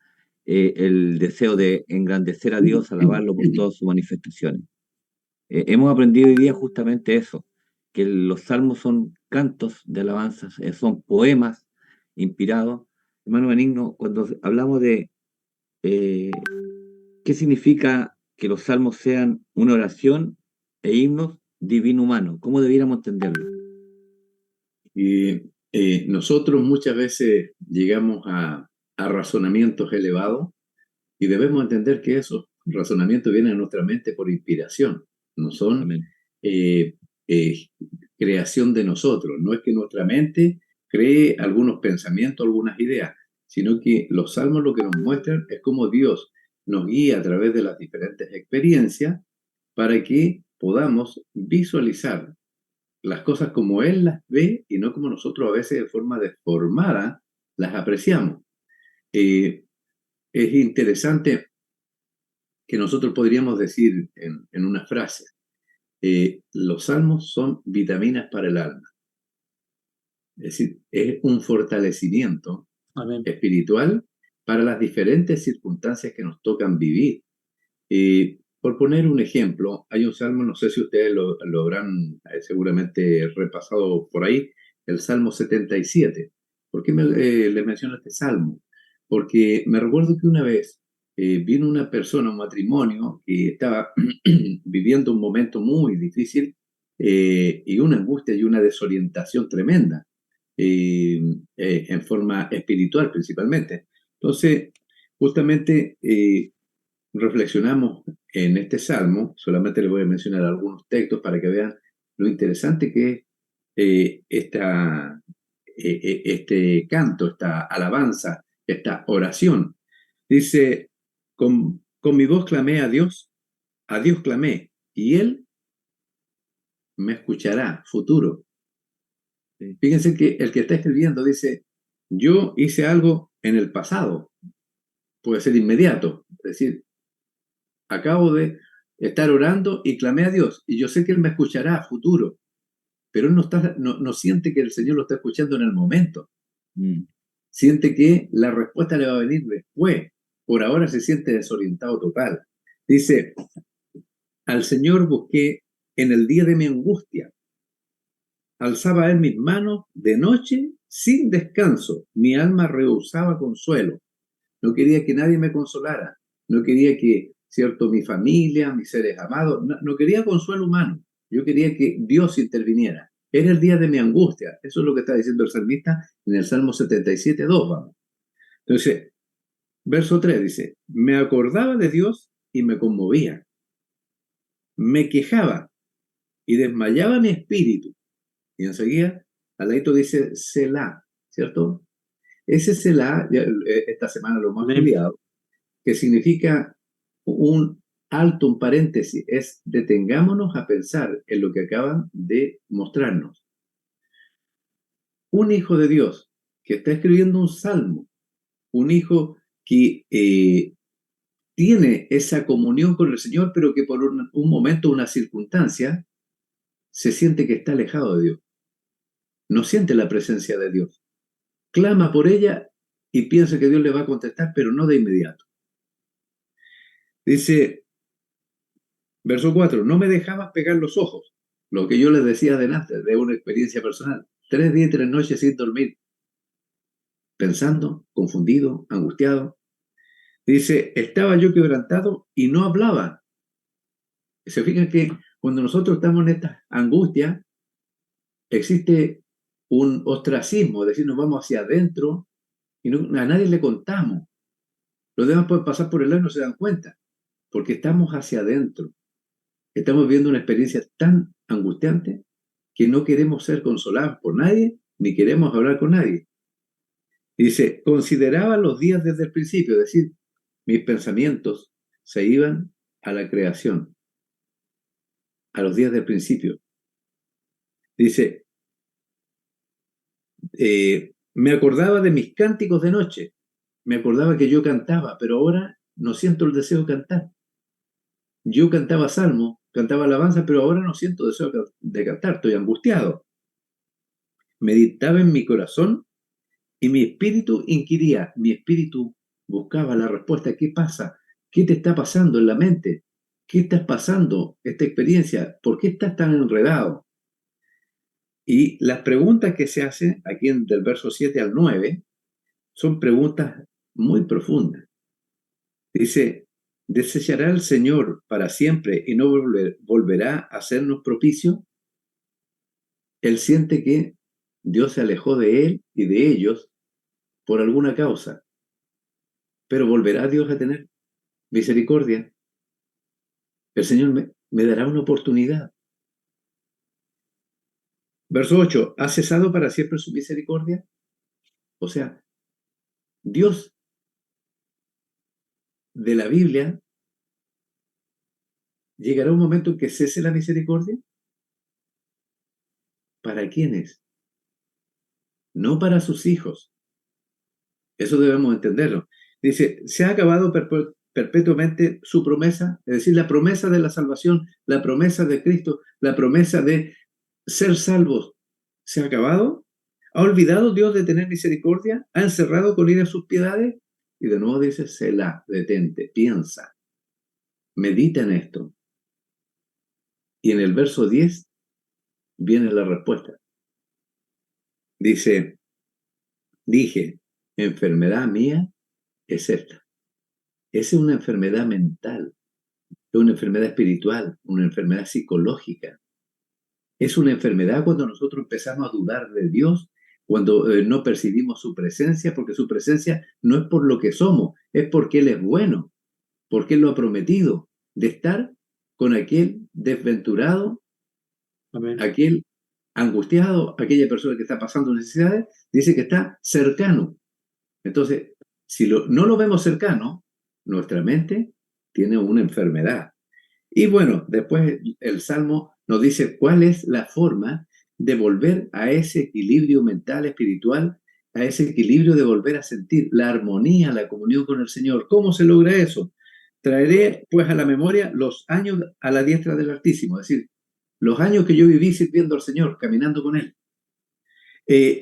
el deseo de engrandecer a Dios, alabarlo por todas sus manifestaciones. Hemos aprendido hoy día justamente eso, que los salmos son cantos de alabanzas, son poemas inspirados. Hermano Benigno, cuando hablamos de eh, qué significa que los salmos sean una oración e himnos divino-humanos, ¿cómo debiéramos entenderlo? Y nosotros muchas veces llegamos a razonamientos elevados y debemos entender que esos razonamientos vienen a nuestra mente por inspiración, no son Amén. eh, eh, creación de nosotros. No es que nuestra mente cree algunos pensamientos, algunas ideas, sino que los salmos lo que nos muestran es cómo Dios nos guía a través de las diferentes experiencias para que podamos visualizar las cosas como Él las ve y no como nosotros a veces de forma deformada las apreciamos. Eh, es interesante que nosotros podríamos decir en una frase, los salmos son vitaminas para el alma. Es decir, es un fortalecimiento Amén. espiritual para las diferentes circunstancias que nos tocan vivir. Por poner un ejemplo, hay un salmo, no sé si ustedes lo habrán seguramente repasado por ahí, el Salmo 77. ¿Por qué les menciono este salmo? Porque me recuerdo que una vez vino una persona, un matrimonio, que estaba viviendo un momento muy difícil y una angustia y una desorientación tremenda, en forma espiritual principalmente. Entonces, justamente reflexionamos en este salmo, solamente les voy a mencionar algunos textos para que vean lo interesante que es este canto, esta alabanza, esta oración. Dice, con mi voz clamé a Dios clamé, y Él me escuchará, futuro. Fíjense que el que está escribiendo dice, yo hice algo en el pasado, puede ser inmediato, es decir, acabo de estar orando y clamé a Dios, y yo sé que Él me escuchará a futuro, pero Él no siente que el Señor lo está escuchando en el momento. Siente que la respuesta le va a venir después. Por ahora se siente desorientado total. Dice, al Señor busqué en el día de mi angustia. Alzaba a Él mis manos de noche sin descanso. Mi alma rehusaba consuelo. No quería que nadie me consolara. No quería que, cierto, mi familia, mis seres amados, no quería consuelo humano. Yo quería que Dios interviniera. Era el día de mi angustia. Eso es lo que está diciendo el salmista en el Salmo 77:2. Vamos. Entonces, verso 3 dice, me acordaba de Dios y me conmovía. Me quejaba y desmayaba mi espíritu. Y enseguida, al ladito dice Selah, ¿cierto? Ese Selah, esta semana lo hemos estudiado, que significa un alto, un paréntesis, es detengámonos a pensar en lo que acaban de mostrarnos. Un hijo de Dios que está escribiendo un salmo, un hijo que tiene esa comunión con el Señor, pero que por un momento, una circunstancia, se siente que está alejado de Dios. No siente la presencia de Dios. Clama por ella y piensa que Dios le va a contestar, pero no de inmediato. Dice, verso 4, no me dejabas pegar los ojos. Lo que yo les decía adelante, de una experiencia personal. 3 días y 3 noches sin dormir. Pensando, confundido, angustiado. Dice, estaba yo quebrantado y no hablaba. Se fijan que cuando nosotros estamos en esta angustia, existe un ostracismo, es decir, nos vamos hacia adentro y a nadie le contamos. Los demás pueden pasar por el lado y no se dan cuenta, porque estamos hacia adentro. Estamos viviendo una experiencia tan angustiante que no queremos ser consolados por nadie, ni queremos hablar con nadie. Y dice, consideraba los días desde el principio, es decir, mis pensamientos se iban a la creación, a los días del principio. Dice, me acordaba de mis cánticos de noche, me acordaba que yo cantaba, pero ahora no siento el deseo de cantar. Yo cantaba salmo, cantaba alabanza, pero ahora no siento deseo de cantar, estoy angustiado. Meditaba en mi corazón y mi espíritu inquiría, mi espíritu buscaba la respuesta. ¿Qué pasa? ¿Qué te está pasando en la mente? ¿Qué estás pasando esta experiencia? ¿Por qué estás tan enredado? Y las preguntas que se hacen aquí del verso 7 al 9 son preguntas muy profundas. Dice, ¿desechará el Señor para siempre y no volverá a hacernos propicio? Él siente que Dios se alejó de él y de ellos por alguna causa, pero ¿volverá Dios a tener misericordia? El Señor me dará una oportunidad. Verso 8, ¿ha cesado para siempre su misericordia? O sea, Dios de la Biblia, ¿llegará un momento en que cese la misericordia? ¿Para quiénes? No para sus hijos. Eso debemos entenderlo. Dice, ¿se ha acabado perpetuamente su promesa? Es decir, la promesa de la salvación, la promesa de Cristo, la promesa de ser salvos, ¿se ha acabado? ¿Ha olvidado Dios de tener misericordia? ¿Ha encerrado con ira sus piedades? Y de nuevo dice, Selah, detente, piensa, medita en esto. Y en el verso 10 viene la respuesta. Dice, dije, enfermedad mía es esta. Esa es una enfermedad mental, es una enfermedad espiritual, una enfermedad psicológica. Es una enfermedad cuando nosotros empezamos a dudar de Dios, cuando no percibimos su presencia, porque su presencia no es por lo que somos, es porque Él es bueno, porque Él lo ha prometido, de estar con aquel desventurado, Amén. aquel angustiado, aquella persona que está pasando necesidades, dice que está cercano. Entonces, si no lo vemos cercano, nuestra mente tiene una enfermedad. Y bueno, después el Salmo nos dice cuál es la forma de volver a ese equilibrio mental, espiritual, a ese equilibrio de volver a sentir la armonía, la comunión con el Señor. ¿Cómo se logra eso? Traeré pues a la memoria los años a la diestra del Altísimo, es decir, los años que yo viví sirviendo al Señor, caminando con Él.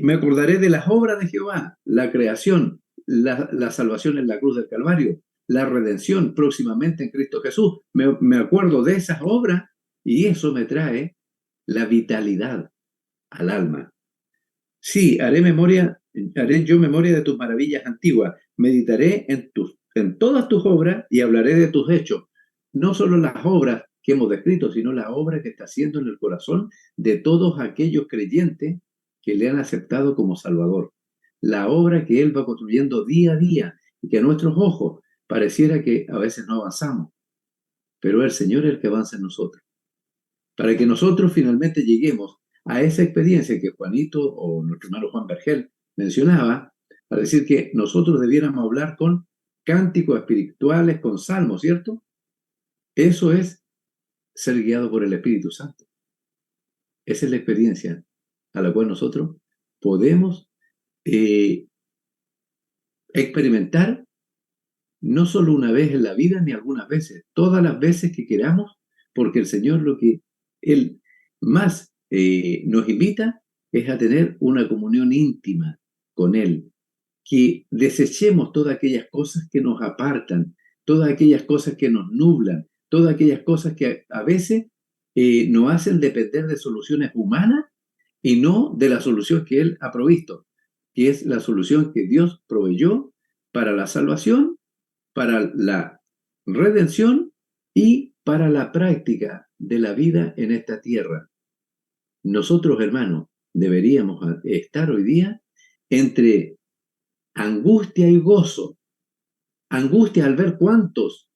Me acordaré de las obras de Jehová, la creación, la salvación en la cruz del Calvario, la redención próximamente en Cristo Jesús. Me acuerdo de esas obras y eso me trae la vitalidad al alma. Sí, haré yo memoria de tus maravillas antiguas, meditaré en todas tus obras y hablaré de tus hechos. No solo las obras que hemos descrito, sino la obra que está haciendo en el corazón de todos aquellos creyentes que le han aceptado como Salvador. La obra que Él va construyendo día a día y que a nuestros ojos pareciera que a veces no avanzamos, pero el Señor es el que avanza en nosotros. Para que nosotros finalmente lleguemos a esa experiencia que Juanito o nuestro hermano Juan Vergel mencionaba, al decir que nosotros debiéramos hablar con cánticos espirituales, con salmos, ¿cierto? Eso es ser guiado por el Espíritu Santo. Esa es la experiencia a la cual nosotros podemos experimentar no solo una vez en la vida, ni algunas veces, todas las veces que queramos, porque el Señor lo que Él más nos invita es a tener una comunión íntima con Él, que desechemos todas aquellas cosas que nos apartan, todas aquellas cosas que nos nublan, todas aquellas cosas que a veces nos hacen depender de soluciones humanas y no de la solución que Él ha provisto, que es la solución que Dios proveyó para la salvación, para la redención y para la práctica de la vida en esta tierra. Nosotros, hermanos, deberíamos estar hoy día entre angustia y gozo. Angustia al ver cuántos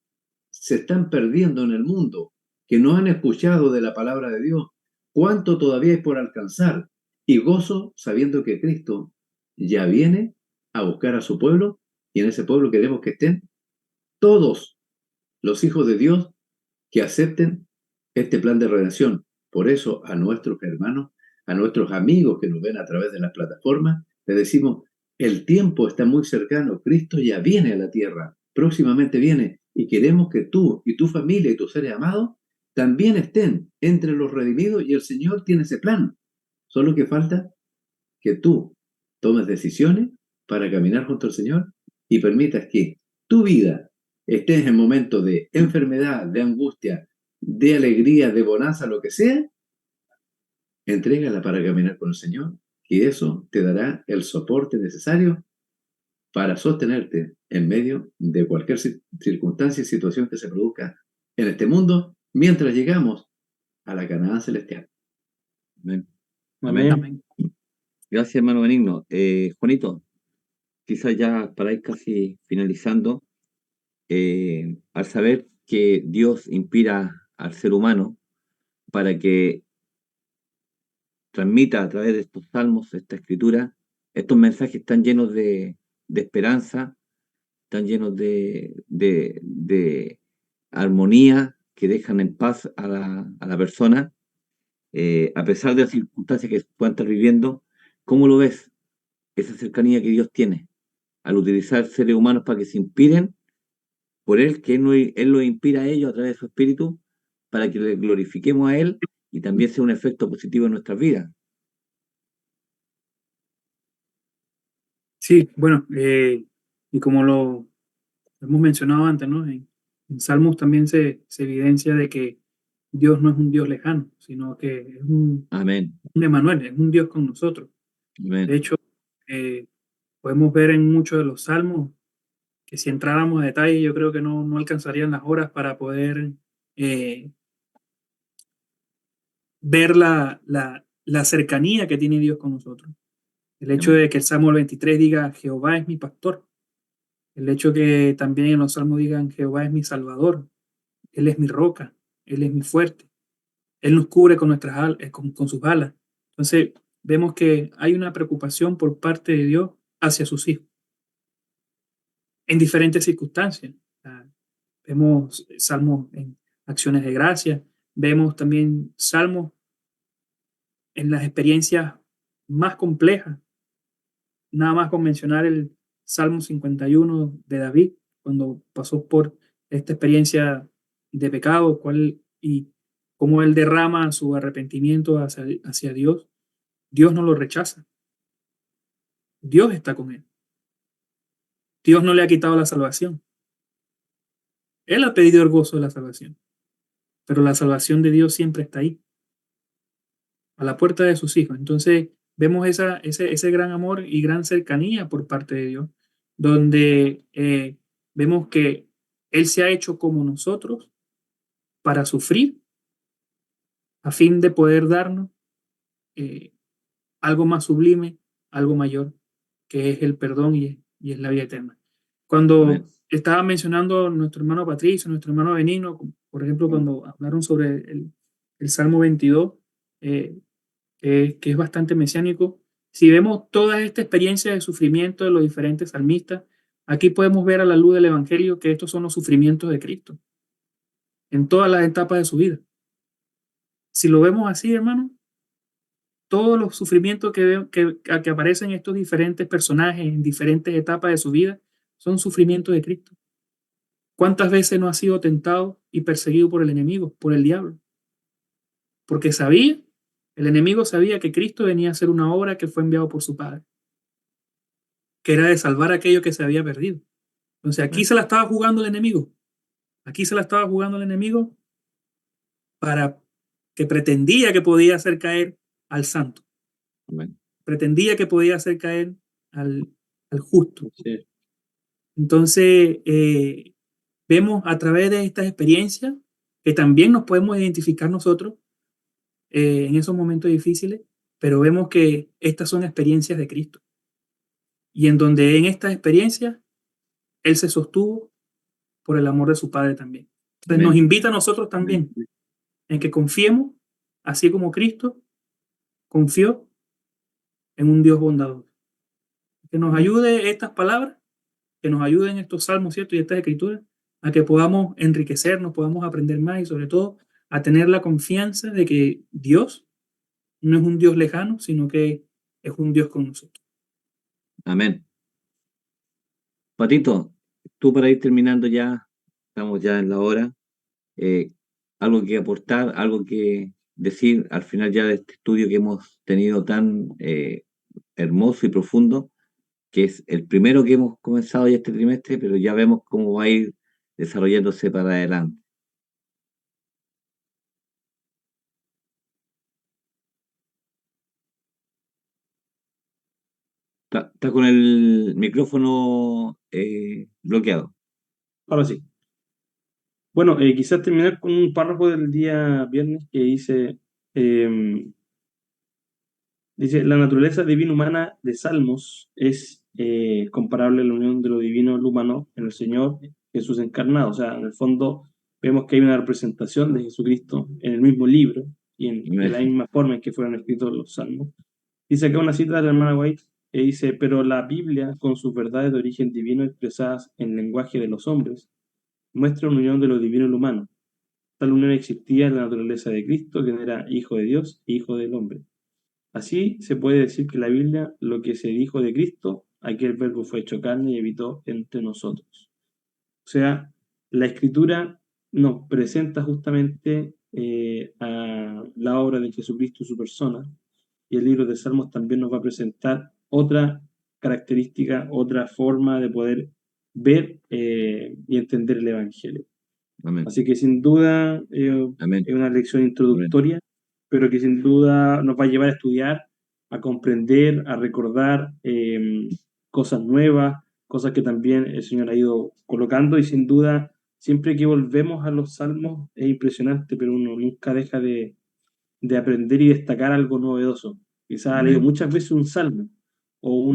se están perdiendo en el mundo, que no han escuchado de la palabra de Dios, cuánto todavía hay por alcanzar, y gozo sabiendo que Cristo ya viene a buscar a su pueblo, y en ese pueblo queremos que estén todos los hijos de Dios que acepten este plan de redención. Por eso a nuestros hermanos, a nuestros amigos que nos ven a través de las plataformas, les decimos, el tiempo está muy cercano, Cristo ya viene a la tierra, próximamente viene, y queremos que tú y tu familia y tus seres amados también estén entre los redimidos y el Señor tiene ese plan. Solo que falta que tú tomes decisiones para caminar junto al Señor y permitas que tu vida estés en momentos de enfermedad, de angustia, de alegría, de bonanza, lo que sea, entrégala para caminar con el Señor y eso te dará el soporte necesario para sostenerte en medio de cualquier circunstancia y situación que se produzca en este mundo mientras llegamos a la Canaán celestial. Amén. Amén. Amén. Gracias, hermano Benigno. Juanito, quizás ya para ir casi finalizando, al saber que Dios inspira al ser humano para que transmita a través de estos salmos, esta escritura, estos mensajes tan llenos de esperanza, tan llenos de armonía, que dejan en paz a la persona, a pesar de las circunstancias que puedan estar viviendo. ¿Cómo lo ves? Esa cercanía que Dios tiene al utilizar seres humanos para que se inspiren por Él, que Él lo inspira a ellos a través de su espíritu, para que le glorifiquemos a Él y también sea un efecto positivo en nuestras vidas. Sí, bueno, y como lo hemos mencionado antes, ¿no? En Salmos también se evidencia de que Dios no es un Dios lejano, sino que es un Amén. Emmanuel, es un Dios con nosotros. De Amén. hecho, eh, Podemos ver en muchos de los salmos que si entráramos a detalle, yo creo que no alcanzarían las horas para poder ver la cercanía que tiene Dios con nosotros. El hecho Amén. de que el Salmo 23 diga, Jehová es mi pastor. El hecho que también en los salmos digan, Jehová es mi salvador. Él es mi roca. Él es mi fuerte. Él nos cubre con nuestras con sus alas. Entonces, vemos que hay una preocupación por parte de Dios hacia sus hijos en diferentes circunstancias. Vemos salmos en acciones de gracia, vemos también salmos en las experiencias más complejas. Nada más con mencionar el Salmo 51 de David, cuando pasó por esta experiencia de pecado, y cómo él derrama su arrepentimiento hacia Dios. Dios no lo rechaza. Dios está con él. Dios no le ha quitado la salvación. Él ha pedido el gozo de la salvación, pero la salvación de Dios siempre está ahí, a la puerta de sus hijos. Entonces, vemos ese gran amor y gran cercanía por parte de Dios, donde vemos que Él se ha hecho como nosotros para sufrir, a fin de poder darnos algo más sublime, algo mayor, que es el perdón y es la vida eterna. Cuando Amén. estaba mencionando nuestro hermano Patricio, nuestro hermano Benigno, por ejemplo, cuando hablaron sobre el Salmo 22, que es bastante mesiánico, si vemos toda esta experiencia de sufrimiento de los diferentes salmistas, aquí podemos ver a la luz del Evangelio que estos son los sufrimientos de Cristo en todas las etapas de su vida. Si lo vemos así, hermano, todos los sufrimientos que aparecen en estos diferentes personajes en diferentes etapas de su vida son sufrimientos de Cristo. ¿Cuántas veces no ha sido tentado y perseguido por el enemigo, por el diablo? Porque el enemigo sabía que Cristo venía a hacer una obra que fue enviado por su Padre, que era de salvar aquello que se había perdido. Entonces aquí Amén. se la estaba jugando el enemigo. Aquí se la estaba jugando el enemigo para que pretendía que podía hacer caer al santo. Amén. Pretendía que podía hacer caer al justo. Sí. Entonces, vemos a través de estas experiencias que también nos podemos identificar nosotros en esos momentos difíciles, pero vemos que estas son experiencias de Cristo. Y en donde en estas experiencias Él se sostuvo por el amor de su Padre también. Entonces nos Amén. invita a nosotros también en que confiemos, así como Cristo confió en un Dios bondadoso. Que nos ayude estas palabras, que nos ayuden estos salmos, ¿cierto? Y estas escrituras, a que podamos enriquecernos, podamos aprender más y sobre todo a tener la confianza de que Dios no es un Dios lejano, sino que es un Dios con nosotros. Amén. Patito, tú para ir terminando ya, estamos ya en la hora, algo que aportar, algo que decir al final ya de este estudio que hemos tenido tan hermoso y profundo, que es el primero que hemos comenzado ya este trimestre, pero ya vemos cómo va a ir desarrollándose para adelante. Está con el micrófono bloqueado. Ahora sí. Bueno, quizás terminar con un párrafo del día viernes que dice, la naturaleza divina humana de Salmos es comparable a la unión de lo divino y lo humano en el Señor Jesús encarnado. O sea, en el fondo vemos que hay una representación de Jesucristo en el mismo libro y de la misma forma en que fueron escritos los Salmos. Dice acá una cita de la hermana White que dice, pero la Biblia, con sus verdades de origen divino expresadas en lenguaje de los hombres, muestra una unión de lo divino y lo humano. Tal unión existía en la naturaleza de Cristo, quien era hijo de Dios e hijo del hombre. Así se puede decir que la Biblia, lo que se dijo de Cristo, aquel verbo fue hecho carne y habitó entre nosotros. O sea, la Escritura nos presenta justamente a la obra de Jesucristo y su persona, y el libro de Salmos también nos va a presentar otra característica, otra forma de poder ver y entender el Evangelio. Amén. Así que sin duda Amén. es una lección introductoria, pero que sin duda nos va a llevar a estudiar, a comprender, a recordar cosas nuevas, cosas que también el Señor ha ido colocando y sin duda, siempre que volvemos a los salmos es impresionante, pero uno nunca deja de aprender y destacar algo novedoso. Quizás ha leído Amén. muchas veces un salmo o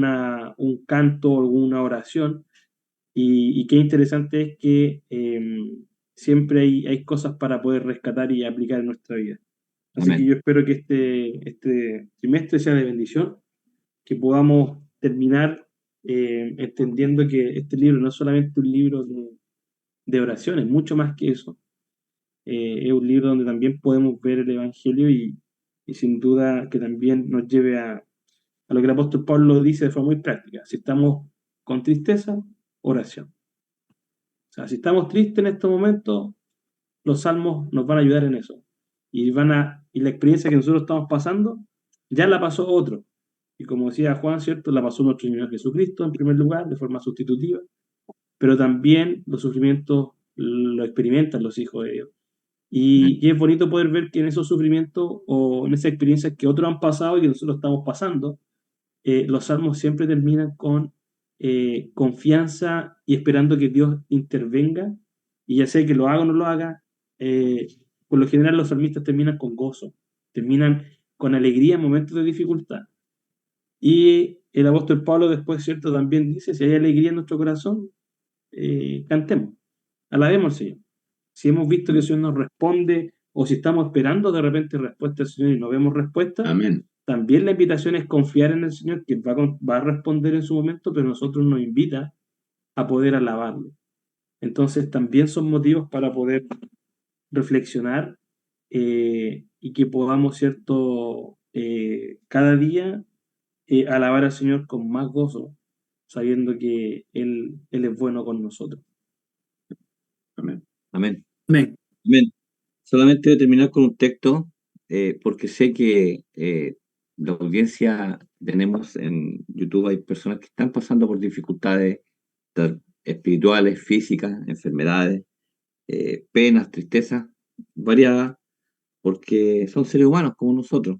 un canto o una oración y qué interesante es que siempre hay cosas para poder rescatar y aplicar en nuestra vida. Así que Amén. yo espero que este trimestre sea de bendición, que podamos terminar entendiendo que este libro no es solamente un libro de oraciones, mucho más que eso. Es un libro donde también podemos ver el Evangelio y sin duda que también nos lleve a lo que el apóstol Pablo dice de forma muy práctica. Si estamos con tristeza, oración. O sea, si estamos tristes en estos momentos, los salmos nos van a ayudar en eso. Y la experiencia que nosotros estamos pasando, ya la pasó otro. Y como decía Juan, ¿cierto? La pasó nuestro Señor Jesucristo en primer lugar, de forma sustitutiva, pero también los sufrimientos lo experimentan los hijos de Dios. Amén. Y es bonito poder ver que en esos sufrimientos o en esas experiencias que otros han pasado y que nosotros estamos pasando, los salmos siempre terminan con confianza y esperando que Dios intervenga, y ya sea que lo haga o no lo haga, eh, por lo general los salmistas terminan con gozo, terminan con alegría en momentos de dificultad. Y el apóstol Pablo después, ¿cierto? También dice, si hay alegría en nuestro corazón, cantemos, alabemos al Señor. Si hemos visto que el Señor nos responde o si estamos esperando de repente respuesta del Señor y no vemos respuesta, Amén. también la invitación es confiar en el Señor, que va a responder en su momento, pero nosotros nos invita a poder alabarlo. Entonces también son motivos para poder reflexionar y que podamos, ¿cierto? Cada día alabar al Señor con más gozo, sabiendo que Él es bueno con nosotros. Amén. Amén. Amén. Amén. Solamente voy a terminar con un texto, porque sé que la audiencia tenemos en YouTube, hay personas que están pasando por dificultades espirituales, físicas, enfermedades, penas, tristezas, variadas, porque son seres humanos como nosotros.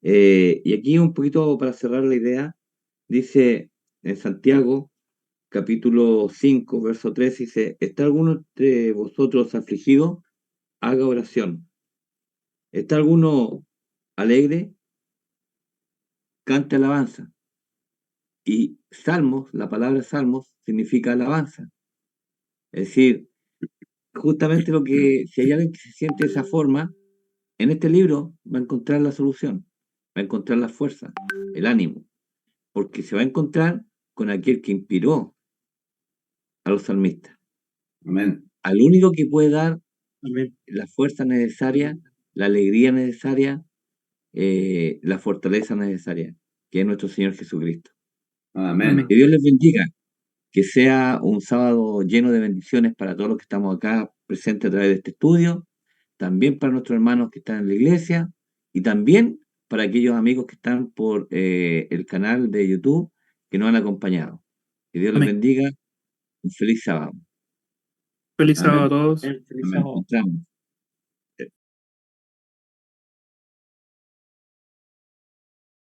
Y aquí un poquito para cerrar la idea, dice en Santiago, capítulo 5 verso 3, dice, ¿está alguno entre vosotros afligido? Haga oración. ¿Está alguno alegre? Cante alabanza. Y salmos, la palabra salmos significa alabanza. Es decir, justamente lo que, si hay alguien que se siente de esa forma, en este libro va a encontrar la solución, va a encontrar la fuerza, el ánimo, porque se va a encontrar con aquel que inspiró a los salmistas, Amén. al único que puede dar Amén. la fuerza necesaria, la alegría necesaria, la fortaleza necesaria, que es nuestro Señor Jesucristo. Amén. Que Dios les bendiga, que sea un sábado lleno de bendiciones para todos los que estamos acá presentes a través de este estudio, también para nuestros hermanos que están en la iglesia y también para aquellos amigos que están por el canal de YouTube que nos han acompañado. Que Dios les Amén. bendiga, un feliz sábado. Feliz sábado a Amén. todos. Feliz Amén. sábado. Nos encontramos.